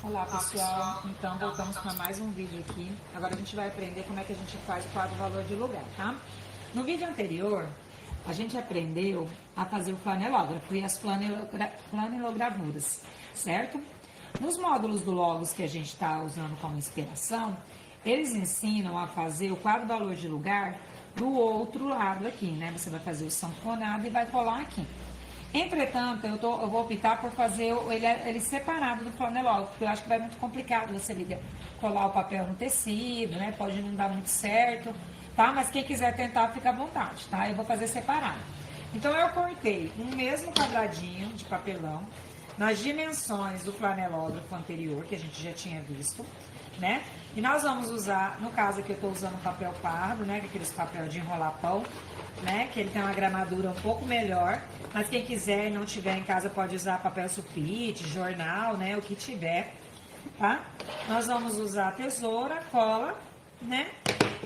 Olá, pessoal. Então, voltamos para mais um vídeo aqui. Agora a gente vai aprender como é que a gente faz o quadro valor de lugar, tá? No vídeo anterior, a gente aprendeu a fazer o flanelógrafo e as flanelogravuras, certo? Nos módulos do Logos que a gente está usando como inspiração, eles ensinam a fazer o quadro valor de lugar do outro lado aqui, né? Você vai fazer o sanfonado e vai colar aqui. Entretanto, eu vou optar por fazer ele separado do flanelógrafo, porque eu acho que vai muito complicado você colar o papel no tecido, né? Pode não dar muito certo, tá? Mas quem quiser tentar, fica à vontade, tá? Eu vou fazer separado. Então, eu cortei um mesmo quadradinho de papelão nas dimensões do flanelógrafo anterior, que a gente já tinha visto, né? E nós vamos usar, no caso aqui eu estou usando papel pardo, né? Aqueles papel de enrolar pão, né? Que ele tem uma gramadura um pouco melhor. Mas quem quiser e não tiver em casa pode usar papel sulfite, jornal, né? O que tiver, tá? Nós vamos usar tesoura, cola, né?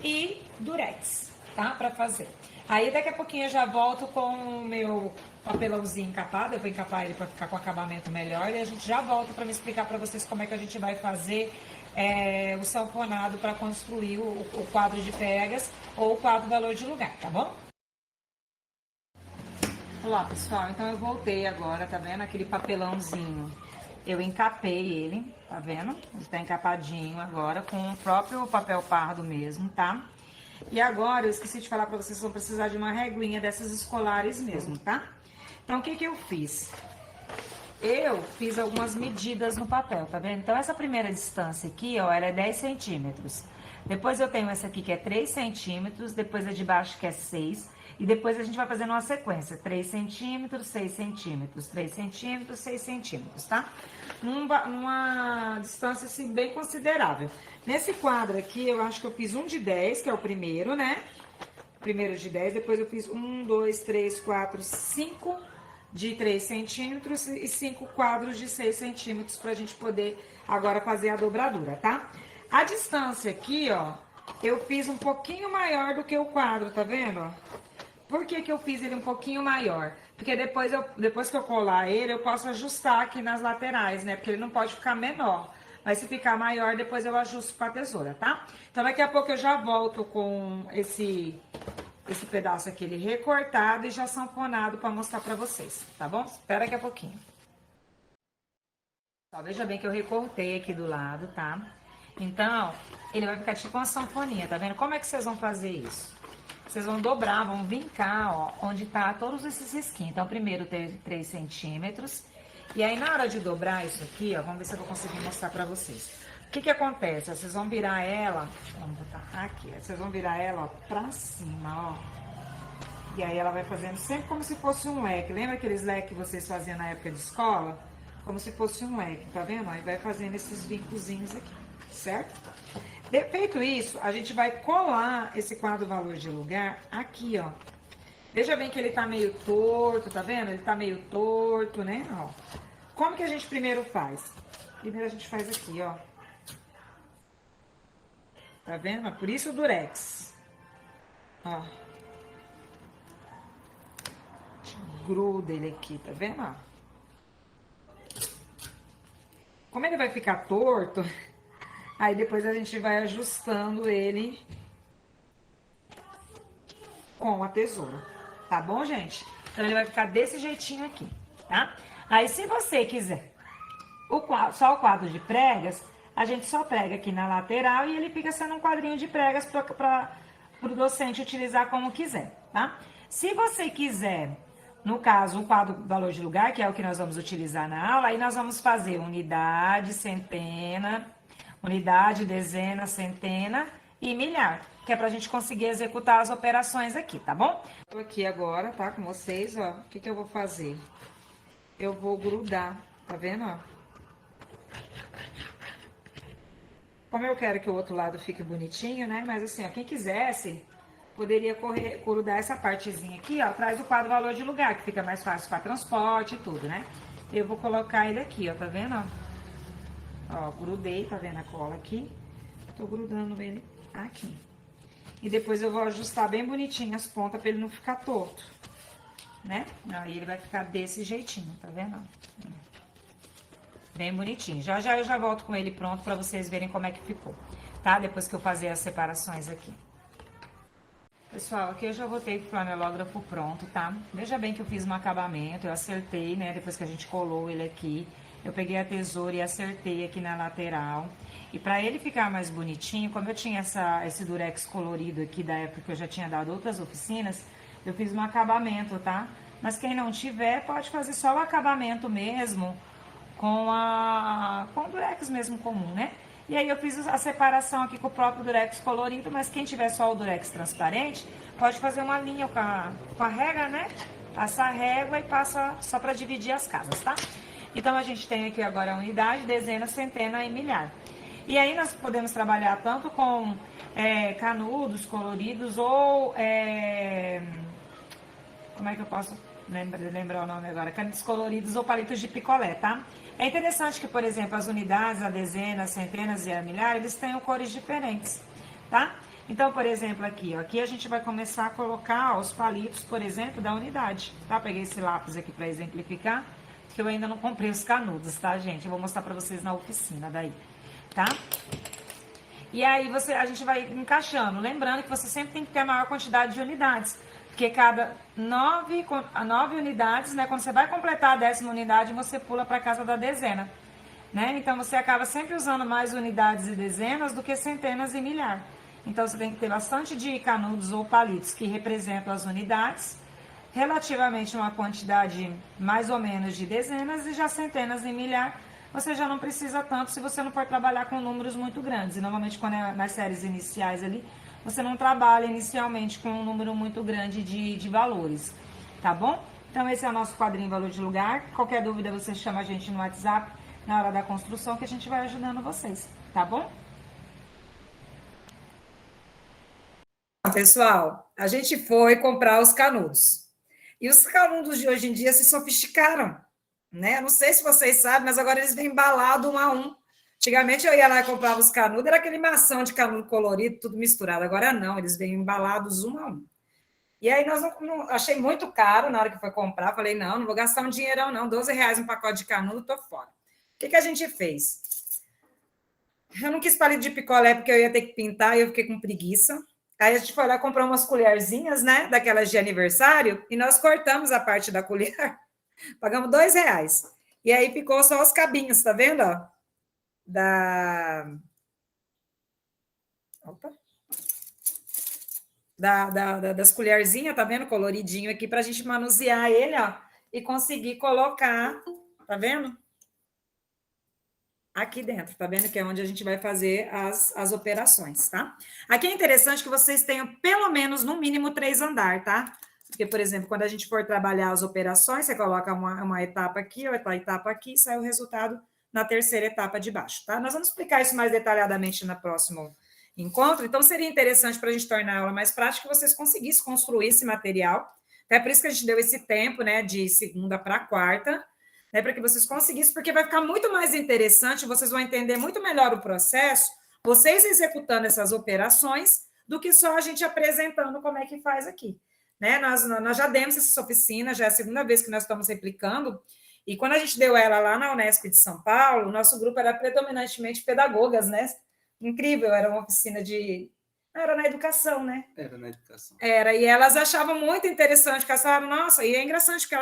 E durex, tá? Para fazer. Aí daqui a pouquinho eu já volto com o meu papelãozinho encapado. Eu vou encapar ele para ficar com acabamento melhor. E a gente já volta para me explicar para vocês como é que a gente vai fazer o sanfonado para construir o quadro de pegas ou o quadro valor de lugar, tá bom? Olá, pessoal, então eu voltei agora, tá vendo? Aquele papelãozinho, eu encapei ele, tá vendo? Ele tá encapadinho agora com o próprio papel pardo mesmo, tá? E agora eu esqueci de falar para vocês, vão precisar de uma reguinha dessas escolares mesmo, tá? Então o que eu fiz? Eu fiz algumas medidas no papel, tá vendo? Então, essa primeira distância aqui, ó, ela é 10 centímetros. Depois eu tenho essa aqui que é 3 centímetros, depois a de baixo que é 6, e depois a gente vai fazendo uma sequência, 3 centímetros, 6 centímetros, 3 centímetros, 6 centímetros, tá? Numa distância, assim, bem considerável. Nesse quadro aqui, eu acho que eu fiz um de 10, que é o primeiro, né? Primeiro de 10, depois eu fiz 1, 2, 3, 4, 5... de 3 centímetros e 5 quadros de 6 centímetros para a gente poder agora fazer a dobradura, tá? A distância aqui, ó, eu fiz um pouquinho maior do que o quadro, tá vendo? Por que eu fiz ele um pouquinho maior? Porque depois que eu colar ele, eu posso ajustar aqui nas laterais, né? Porque ele não pode ficar menor. Mas se ficar maior, depois eu ajusto com a tesoura, tá? Então, daqui a pouco eu já volto com esse pedaço aqui, ele recortado e já sanfonado para mostrar para vocês, tá bom? Espera daqui a pouquinho. Ó, veja bem que eu recortei aqui do lado, tá? Então, ele vai ficar tipo uma sanfoninha, tá vendo? Como é que vocês vão fazer isso? Vocês vão dobrar, vão vincar, ó, onde tá todos esses risquinhos. Então, primeiro 3 centímetros. E aí, na hora de dobrar isso aqui, ó, vamos ver se eu vou conseguir mostrar pra vocês. O que que acontece? Vocês vão virar ela, vamos botar aqui, vocês vão virar ela, ó, pra cima, ó. E aí ela vai fazendo sempre como se fosse um leque. Lembra aqueles leques que vocês faziam na época de escola? Como se fosse um leque, tá vendo? Aí vai fazendo esses vincozinhos aqui, certo? Feito isso, a gente vai colar esse quadro valor de lugar aqui, ó. Veja bem que ele tá meio torto, tá vendo? Ele tá meio torto, né? Ó. Como que a gente primeiro faz? Primeiro a gente faz aqui, ó. Tá vendo? Por isso o durex. Ó. Gruda ele aqui, tá vendo? Ó. Como ele vai ficar torto, aí depois a gente vai ajustando ele com a tesoura, tá bom, gente? Então ele vai ficar desse jeitinho aqui, tá? Aí se você quiser só o quadro de pregas, a gente só prega aqui na lateral e ele fica sendo um quadrinho de pregas para o docente utilizar como quiser, tá? Se você quiser, no caso, o quadro valor de lugar, que é o que nós vamos utilizar na aula, aí nós vamos fazer unidade, centena, unidade, dezena, centena e milhar, que é para a gente conseguir executar as operações aqui, tá bom? Tô aqui agora, tá, com vocês, ó. O que que eu vou fazer? Eu vou grudar, tá vendo, ó? Como eu quero que o outro lado fique bonitinho, né? Mas assim, ó, quem quisesse, poderia grudar essa partezinha aqui, ó, atrás do quadro valor de lugar, que fica mais fácil para transporte e tudo, né? Eu vou colocar ele aqui, ó, tá vendo, ó? Ó, grudei, tá vendo a cola aqui? Tô grudando ele aqui. E depois eu vou ajustar bem bonitinho as pontas para ele não ficar torto, né? Aí ele vai ficar desse jeitinho, tá vendo? Bem bonitinho. Já já eu já volto com ele pronto para vocês verem como é que ficou, tá? Depois que eu fazer as separações aqui. Pessoal, aqui eu já voltei com o flanelógrafo pronto, tá? Veja bem que eu fiz um acabamento, eu acertei, né? Depois que a gente colou ele aqui, eu peguei a tesoura e acertei aqui na lateral. E para ele ficar mais bonitinho, como eu tinha esse durex colorido aqui da época que eu já tinha dado outras oficinas, eu fiz um acabamento, tá? Mas quem não tiver, pode fazer só o acabamento mesmo, com o durex mesmo comum, né? E aí eu fiz a separação aqui com o próprio durex colorido, mas quem tiver só o durex transparente, pode fazer uma linha com a régua, né? Passa a régua e passa só para dividir as casas, tá? Então a gente tem aqui agora a unidade, dezena, centena e milhar. E aí nós podemos trabalhar tanto com canudos coloridos ou... como é que eu posso lembrar o nome agora? Canudos coloridos ou palitos de picolé, tá? É interessante que, por exemplo, as unidades, a dezena, as centenas e a milhar, eles tenham cores diferentes, tá? Então, por exemplo, aqui, ó, aqui a gente vai começar a colocar os palitos, por exemplo, da unidade, tá? Peguei esse lápis aqui para exemplificar, que eu ainda não comprei os canudos, tá, gente? Eu vou mostrar para vocês na oficina daí, tá? E aí a gente vai encaixando, lembrando que você sempre tem que ter a maior quantidade de unidades, porque cada 9 unidades, né? Quando você vai completar a 10ª unidade, você pula para casa da dezena, né? Então, você acaba sempre usando mais unidades e dezenas do que centenas e milhar. Então, você tem que ter bastante de canudos ou palitos que representam as unidades, relativamente uma quantidade mais ou menos de dezenas, e já centenas e milhar, você já não precisa tanto se você não for trabalhar com números muito grandes. E normalmente, quando é nas séries iniciais ali, você não trabalha inicialmente com um número muito grande de valores, tá bom? Então, esse é o nosso quadrinho valor de lugar. Qualquer dúvida, você chama a gente no WhatsApp na hora da construção, que a gente vai ajudando vocês, tá bom? Pessoal, a gente foi comprar os canudos. E os canudos de hoje em dia se sofisticaram, né? Não sei se vocês sabem, mas agora eles vêm embalados um a um. Antigamente eu ia lá e comprava os canudos, era aquele mação de canudo colorido, tudo misturado. Agora não, eles vêm embalados um a um. E aí achei muito caro na hora que foi comprar. Falei, não vou gastar um dinheirão não, R$12 um pacote de canudo, tô fora. O que a gente fez? Eu não quis palito de picolé porque eu ia ter que pintar e eu fiquei com preguiça. Aí a gente foi lá comprar umas colherzinhas, né, daquelas de aniversário, e nós cortamos a parte da colher, pagamos R$2. E aí ficou só os cabinhos, tá vendo? Ó? Opa. Das colherzinhas, tá vendo? Coloridinho aqui, para a gente manusear ele, ó, e conseguir colocar, tá vendo? Aqui dentro, tá vendo? Que é onde a gente vai fazer as operações, tá? Aqui é interessante que vocês tenham pelo menos, no mínimo, 3 andares, tá? Porque, por exemplo, quando a gente for trabalhar as operações, você coloca uma etapa aqui, outra etapa aqui, e sai o resultado na terceira etapa de baixo, tá? Nós vamos explicar isso mais detalhadamente no próximo encontro, então seria interessante para a gente tornar a aula mais prática que vocês conseguissem construir esse material, até por isso que a gente deu esse tempo, né, de segunda para quarta, né, para que vocês conseguissem, porque vai ficar muito mais interessante, vocês vão entender muito melhor o processo, vocês executando essas operações, do que só a gente apresentando como é que faz aqui. Né? Nós já demos essa oficina, já é a segunda vez que nós estamos replicando, e quando a gente deu ela lá na Unesp de São Paulo, o nosso grupo era predominantemente pedagogas, né? Incrível, era uma oficina de... Era na educação, né? Era na educação. Era, e elas achavam muito interessante, porque elas falaram, nossa, e é engraçado que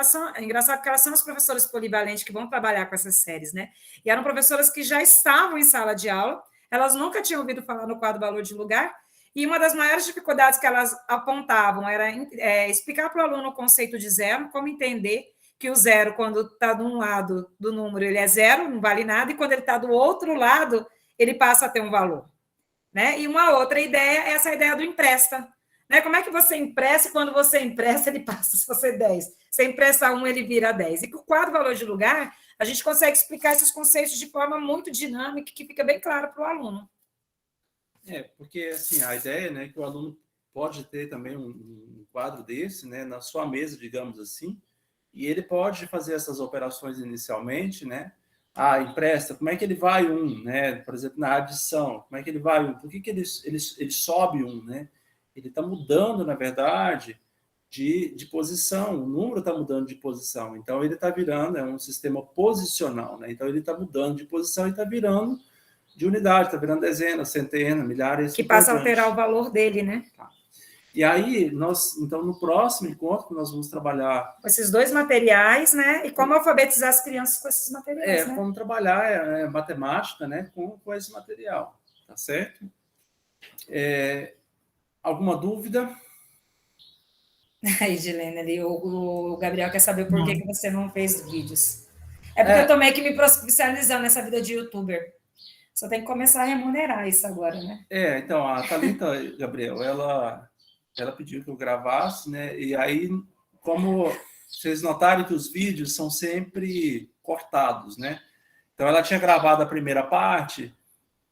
elas são as professoras polivalentes que vão trabalhar com essas séries, né? E eram professoras que já estavam em sala de aula, elas nunca tinham ouvido falar no quadro valor de lugar, e uma das maiores dificuldades que elas apontavam era explicar para o aluno o conceito de zero, como entender que o zero, quando está de um lado do número, ele é zero, não vale nada, e quando ele está do outro lado, ele passa a ter um valor. Né? E uma outra ideia é essa ideia do empresta. Né? Como é que você empresta e quando você empresta, ele passa a ser 10. Você empresta 1, ele vira 10. E com o quadro valor de lugar, a gente consegue explicar esses conceitos de forma muito dinâmica, que fica bem claro para o aluno. Porque assim, a ideia, né, que o aluno pode ter também um quadro desse, né, na sua mesa, digamos assim, e ele pode fazer essas operações inicialmente, né? Empresta, como é que ele vai né? Por exemplo, na adição, como é que ele vai por que ele sobe né? Ele está mudando, na verdade, de posição, o número está mudando de posição, então ele está virando, é um sistema posicional, né? Então ele está mudando de posição e está virando de unidade, está virando dezena, centena, milhares. Que passa a alterar o valor dele, né? Tá. E aí, então, no próximo encontro, nós vamos trabalhar... Com esses 2 materiais, né? E como alfabetizar as crianças com esses materiais, né? Como trabalhar matemática, né? Com esse material, tá certo? Alguma dúvida? Aí, Gilene, ali, o Gabriel quer saber por que você não fez vídeos. É porque eu tô meio que me profissionalizando nessa vida de youtuber. Só tem que começar a remunerar isso agora, né? Então, a Thalita, Gabriel, ela pediu que eu gravasse, né? E aí, como vocês notaram que os vídeos são sempre cortados, né? Então, ela tinha gravado a primeira parte,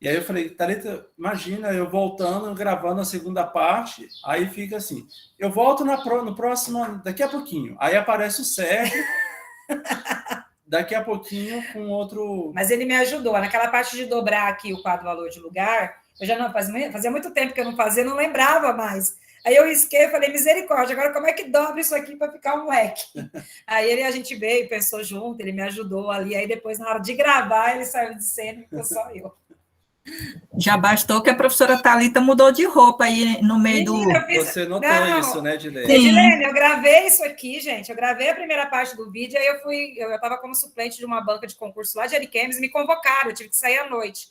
e aí eu falei, Thalita, imagina eu voltando, gravando a segunda parte, aí fica assim, eu volto no próximo, daqui a pouquinho. Aí aparece o Sérgio, daqui a pouquinho com outro... Mas ele me ajudou. Naquela parte de dobrar aqui o quadro valor de lugar, eu já não fazia muito tempo que eu não fazia, não lembrava mais. Aí eu risquei, falei, misericórdia, agora como é que dobra isso aqui para ficar um leque? Aí a gente veio, pensou junto, ele me ajudou ali, aí depois, na hora de gravar, ele saiu de cena e ficou só eu. Já bastou que a professora Thalita mudou de roupa aí no meio do... Você notou isso, né, Edilene? Edilene, eu gravei isso aqui, gente, eu gravei a primeira parte do vídeo, aí eu estava como suplente de uma banca de concurso lá de Ariquemes, me convocaram, eu tive que sair à noite.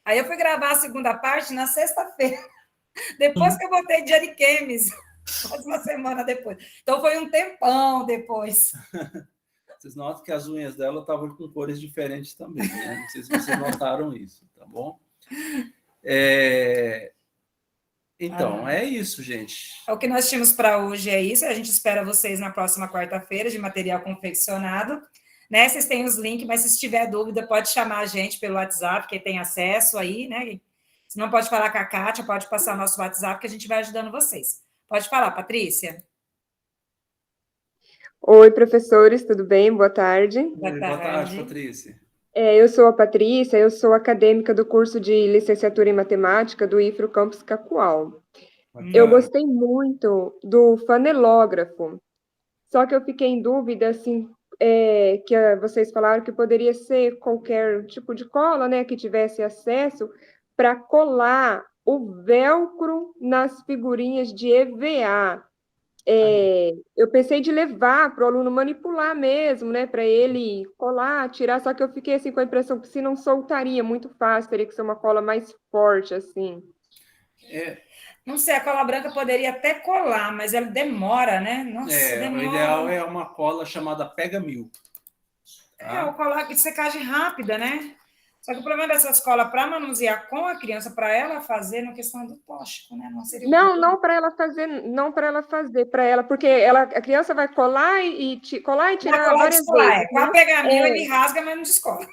Aí eu fui gravar a segunda parte na sexta-feira, depois que eu voltei de Ariquemes, quase uma semana depois. Então foi um tempão depois. Vocês notam que as unhas dela estavam com cores diferentes também, né? Não sei se vocês notaram isso, tá bom? Então, é isso, gente. O que nós tínhamos para hoje é isso. A gente espera vocês na próxima quarta-feira de material confeccionado. Né? Vocês têm os links, mas se tiver dúvida, pode chamar a gente pelo WhatsApp, que tem acesso aí, né? Se não pode falar com a Kátia, pode passar nosso WhatsApp, que a gente vai ajudando vocês. Pode falar, Patrícia. Oi, professores, tudo bem? Boa tarde. Boa tarde, Patrícia. Eu sou a Patrícia, eu sou acadêmica do curso de licenciatura em matemática do IFRO Campus Cacoal. Eu gostei muito do fanelógrafo, só que eu fiquei em dúvida, assim, que vocês falaram que poderia ser qualquer tipo de cola, né, que tivesse acesso para colar o velcro nas figurinhas de EVA. Eu pensei de levar para o aluno manipular mesmo, né? Para ele colar, tirar, só que eu fiquei assim com a impressão que se não soltaria muito fácil, teria que ser uma cola mais forte, assim. Não sei, a cola branca poderia até colar, mas ela demora, né? Nossa, O demora. ideal é uma cola chamada Pega Mil. O colar de secagem rápida, né? Só que o problema dessas colas para manusear com a criança, para ela fazer, na questão do tóxico, né? Não seria Não para ela fazer, para ela, porque a criança vai colar e colar e tirar colar várias descolar, vezes. Com a Pega Mil, ele rasga, mas não descola.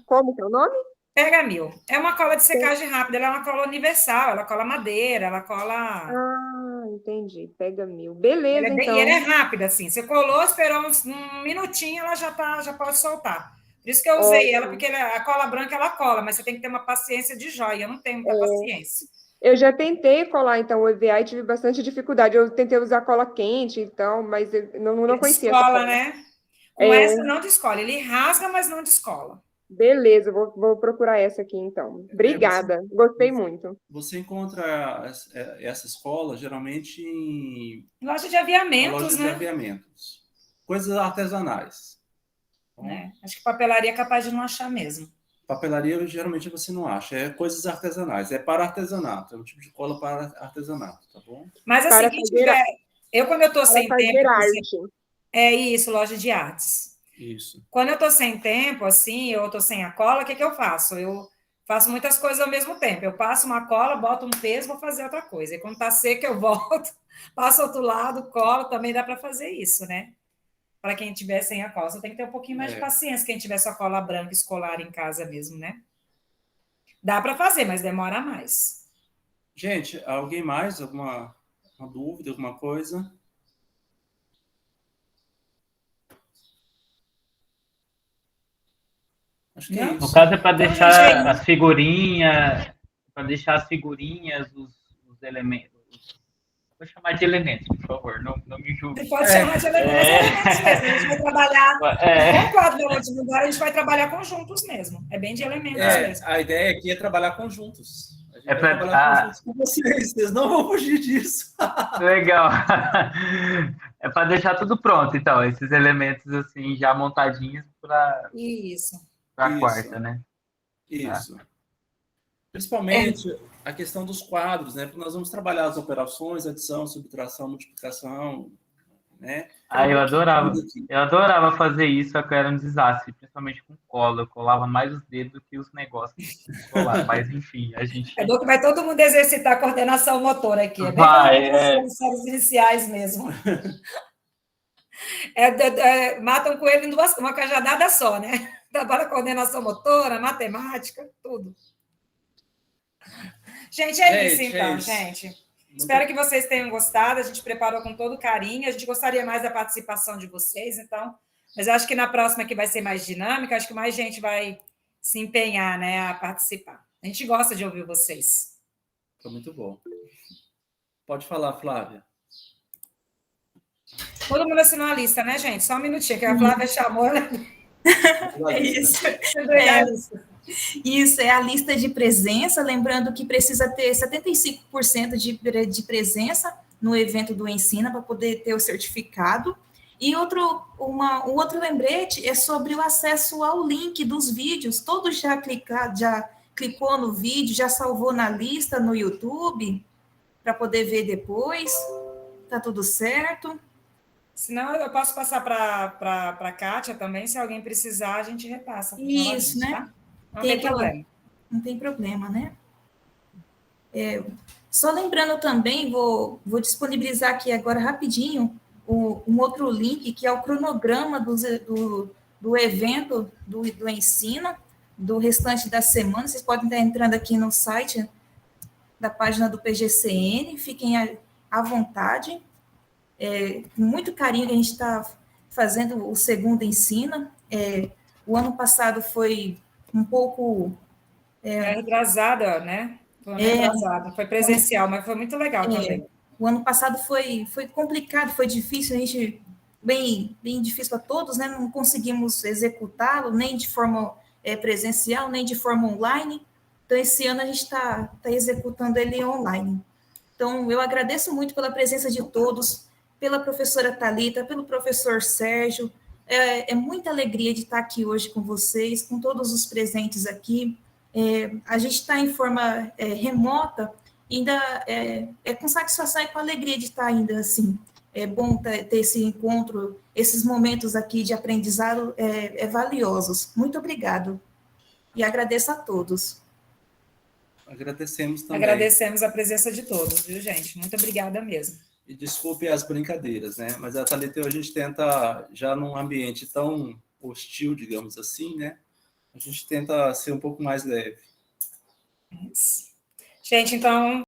Como que é o nome? Pega Mil. É uma cola de secagem rápida, ela é uma cola universal, ela cola madeira, ela cola... Entendi. Pega Mil. Beleza, então. E ela é rápida, assim. Você colou, esperou um minutinho, ela já pode soltar. Por isso que eu usei ela, porque a cola branca, ela cola, mas você tem que ter uma paciência de joia. Eu não tenho muita paciência. Eu já tentei colar, então, o EVA e tive bastante dificuldade. Eu tentei usar cola quente, então, mas eu não conhecia essa descola, cola. né? Com essa não descola. Ele rasga, mas não descola. Beleza, vou procurar essa aqui, então. Obrigada, gostei muito. Você encontra essas colas, geralmente, em loja de aviamentos, loja de aviamentos. Coisas artesanais. Acho que papelaria é capaz de não achar mesmo. Papelaria, geralmente, você não acha. É coisas artesanais. É para artesanato. É um tipo de cola para artesanato, tá bom? Mas assim, quem tiver... quando eu estou sem tempo... É isso, loja de artes. Isso. Quando eu estou sem tempo, assim, eu estou sem a cola, o que eu faço? Eu faço muitas coisas ao mesmo tempo. Eu passo uma cola, boto um peso, vou fazer outra coisa. E quando está seca, eu volto, passo ao outro lado, colo. Também dá para fazer isso, né? Para quem tiver sem a cola. Você tem que ter um pouquinho mais de paciência, quem tiver sua cola branca escolar em casa mesmo, né? Dá para fazer, mas demora mais. Gente, alguém mais? Alguma dúvida, alguma coisa? Acho que é isso. No caso é para deixar as figurinhas, os elementos. Vou chamar de elementos, por favor, não me julgue. Você pode chamar de elementos mesmo. A gente vai trabalhar com quadro de lugar, a gente vai trabalhar conjuntos mesmo. É bem de elementos mesmo. A ideia aqui é trabalhar conjuntos. A gente vai trabalhar conjuntos com vocês não vão fugir disso. Legal. É para deixar tudo pronto, então, esses elementos assim já montadinhos para a quarta, né? Isso. Principalmente a questão dos quadros, né? Porque nós vamos trabalhar as operações, adição, subtração, multiplicação, né? Eu adorava fazer isso, só que era um desastre, principalmente com cola. Eu colava mais os dedos do que os negócios de colar. Mas, enfim, a gente... É bom que vai todo mundo exercitar a coordenação motora aqui. É bem nas séries iniciais mesmo. Matam com ele uma cajadada só, né? Trabalha coordenação motora, matemática, tudo. Gente, isso então, gente. Espero que vocês tenham gostado. A gente preparou com todo carinho. A gente gostaria mais da participação de vocês, então. Mas eu acho que na próxima que vai ser mais dinâmica, acho que mais gente vai se empenhar, né, a participar. A gente gosta de ouvir vocês. Foi muito bom. Pode falar, Flávia. Todo mundo assinou a lista, né, gente? Só um minutinho, que a Flávia chamou. É isso. Isso, é a lista de presença, lembrando que precisa ter 75% de presença no evento do Ensina para poder ter o certificado. E um outro lembrete é sobre o acesso ao link dos vídeos. Todos já clicou no vídeo, já salvou na lista no YouTube para poder ver depois. Tá tudo certo? Senão eu posso passar para a Kátia também, se alguém precisar, a gente repassa. Isso, né? Tá? Não tem problema. Não tem problema, né? Só lembrando também, vou disponibilizar aqui agora rapidinho um outro link, que é o cronograma do evento do Ensina, do restante da semana. Vocês podem estar entrando aqui no site da página do PGCN, fiquem à vontade. Com muito carinho que a gente está fazendo o segundo Ensina. O ano passado foi um pouco... retrasada, né? Foi presencial, mas foi muito legal também. O ano passado foi complicado, foi difícil, a gente bem difícil para todos, né? Não conseguimos executá-lo, nem de forma presencial, nem de forma online. Então, esse ano a gente está executando ele online. Então, eu agradeço muito pela presença de todos, pela professora Thalita, pelo professor Sérgio. É muita alegria de estar aqui hoje com vocês, com todos os presentes aqui. A gente está em forma remota, ainda com satisfação e com alegria de estar ainda assim. É bom ter esse encontro, esses momentos aqui de aprendizado valiosos. Muito obrigado. E agradeço a todos. Agradecemos também. Agradecemos a presença de todos, viu, gente? Muito obrigada mesmo. E desculpe as brincadeiras, né? Mas a Thalita, a gente tenta, já num ambiente tão hostil, digamos assim, né? A gente tenta ser um pouco mais leve. Gente, então,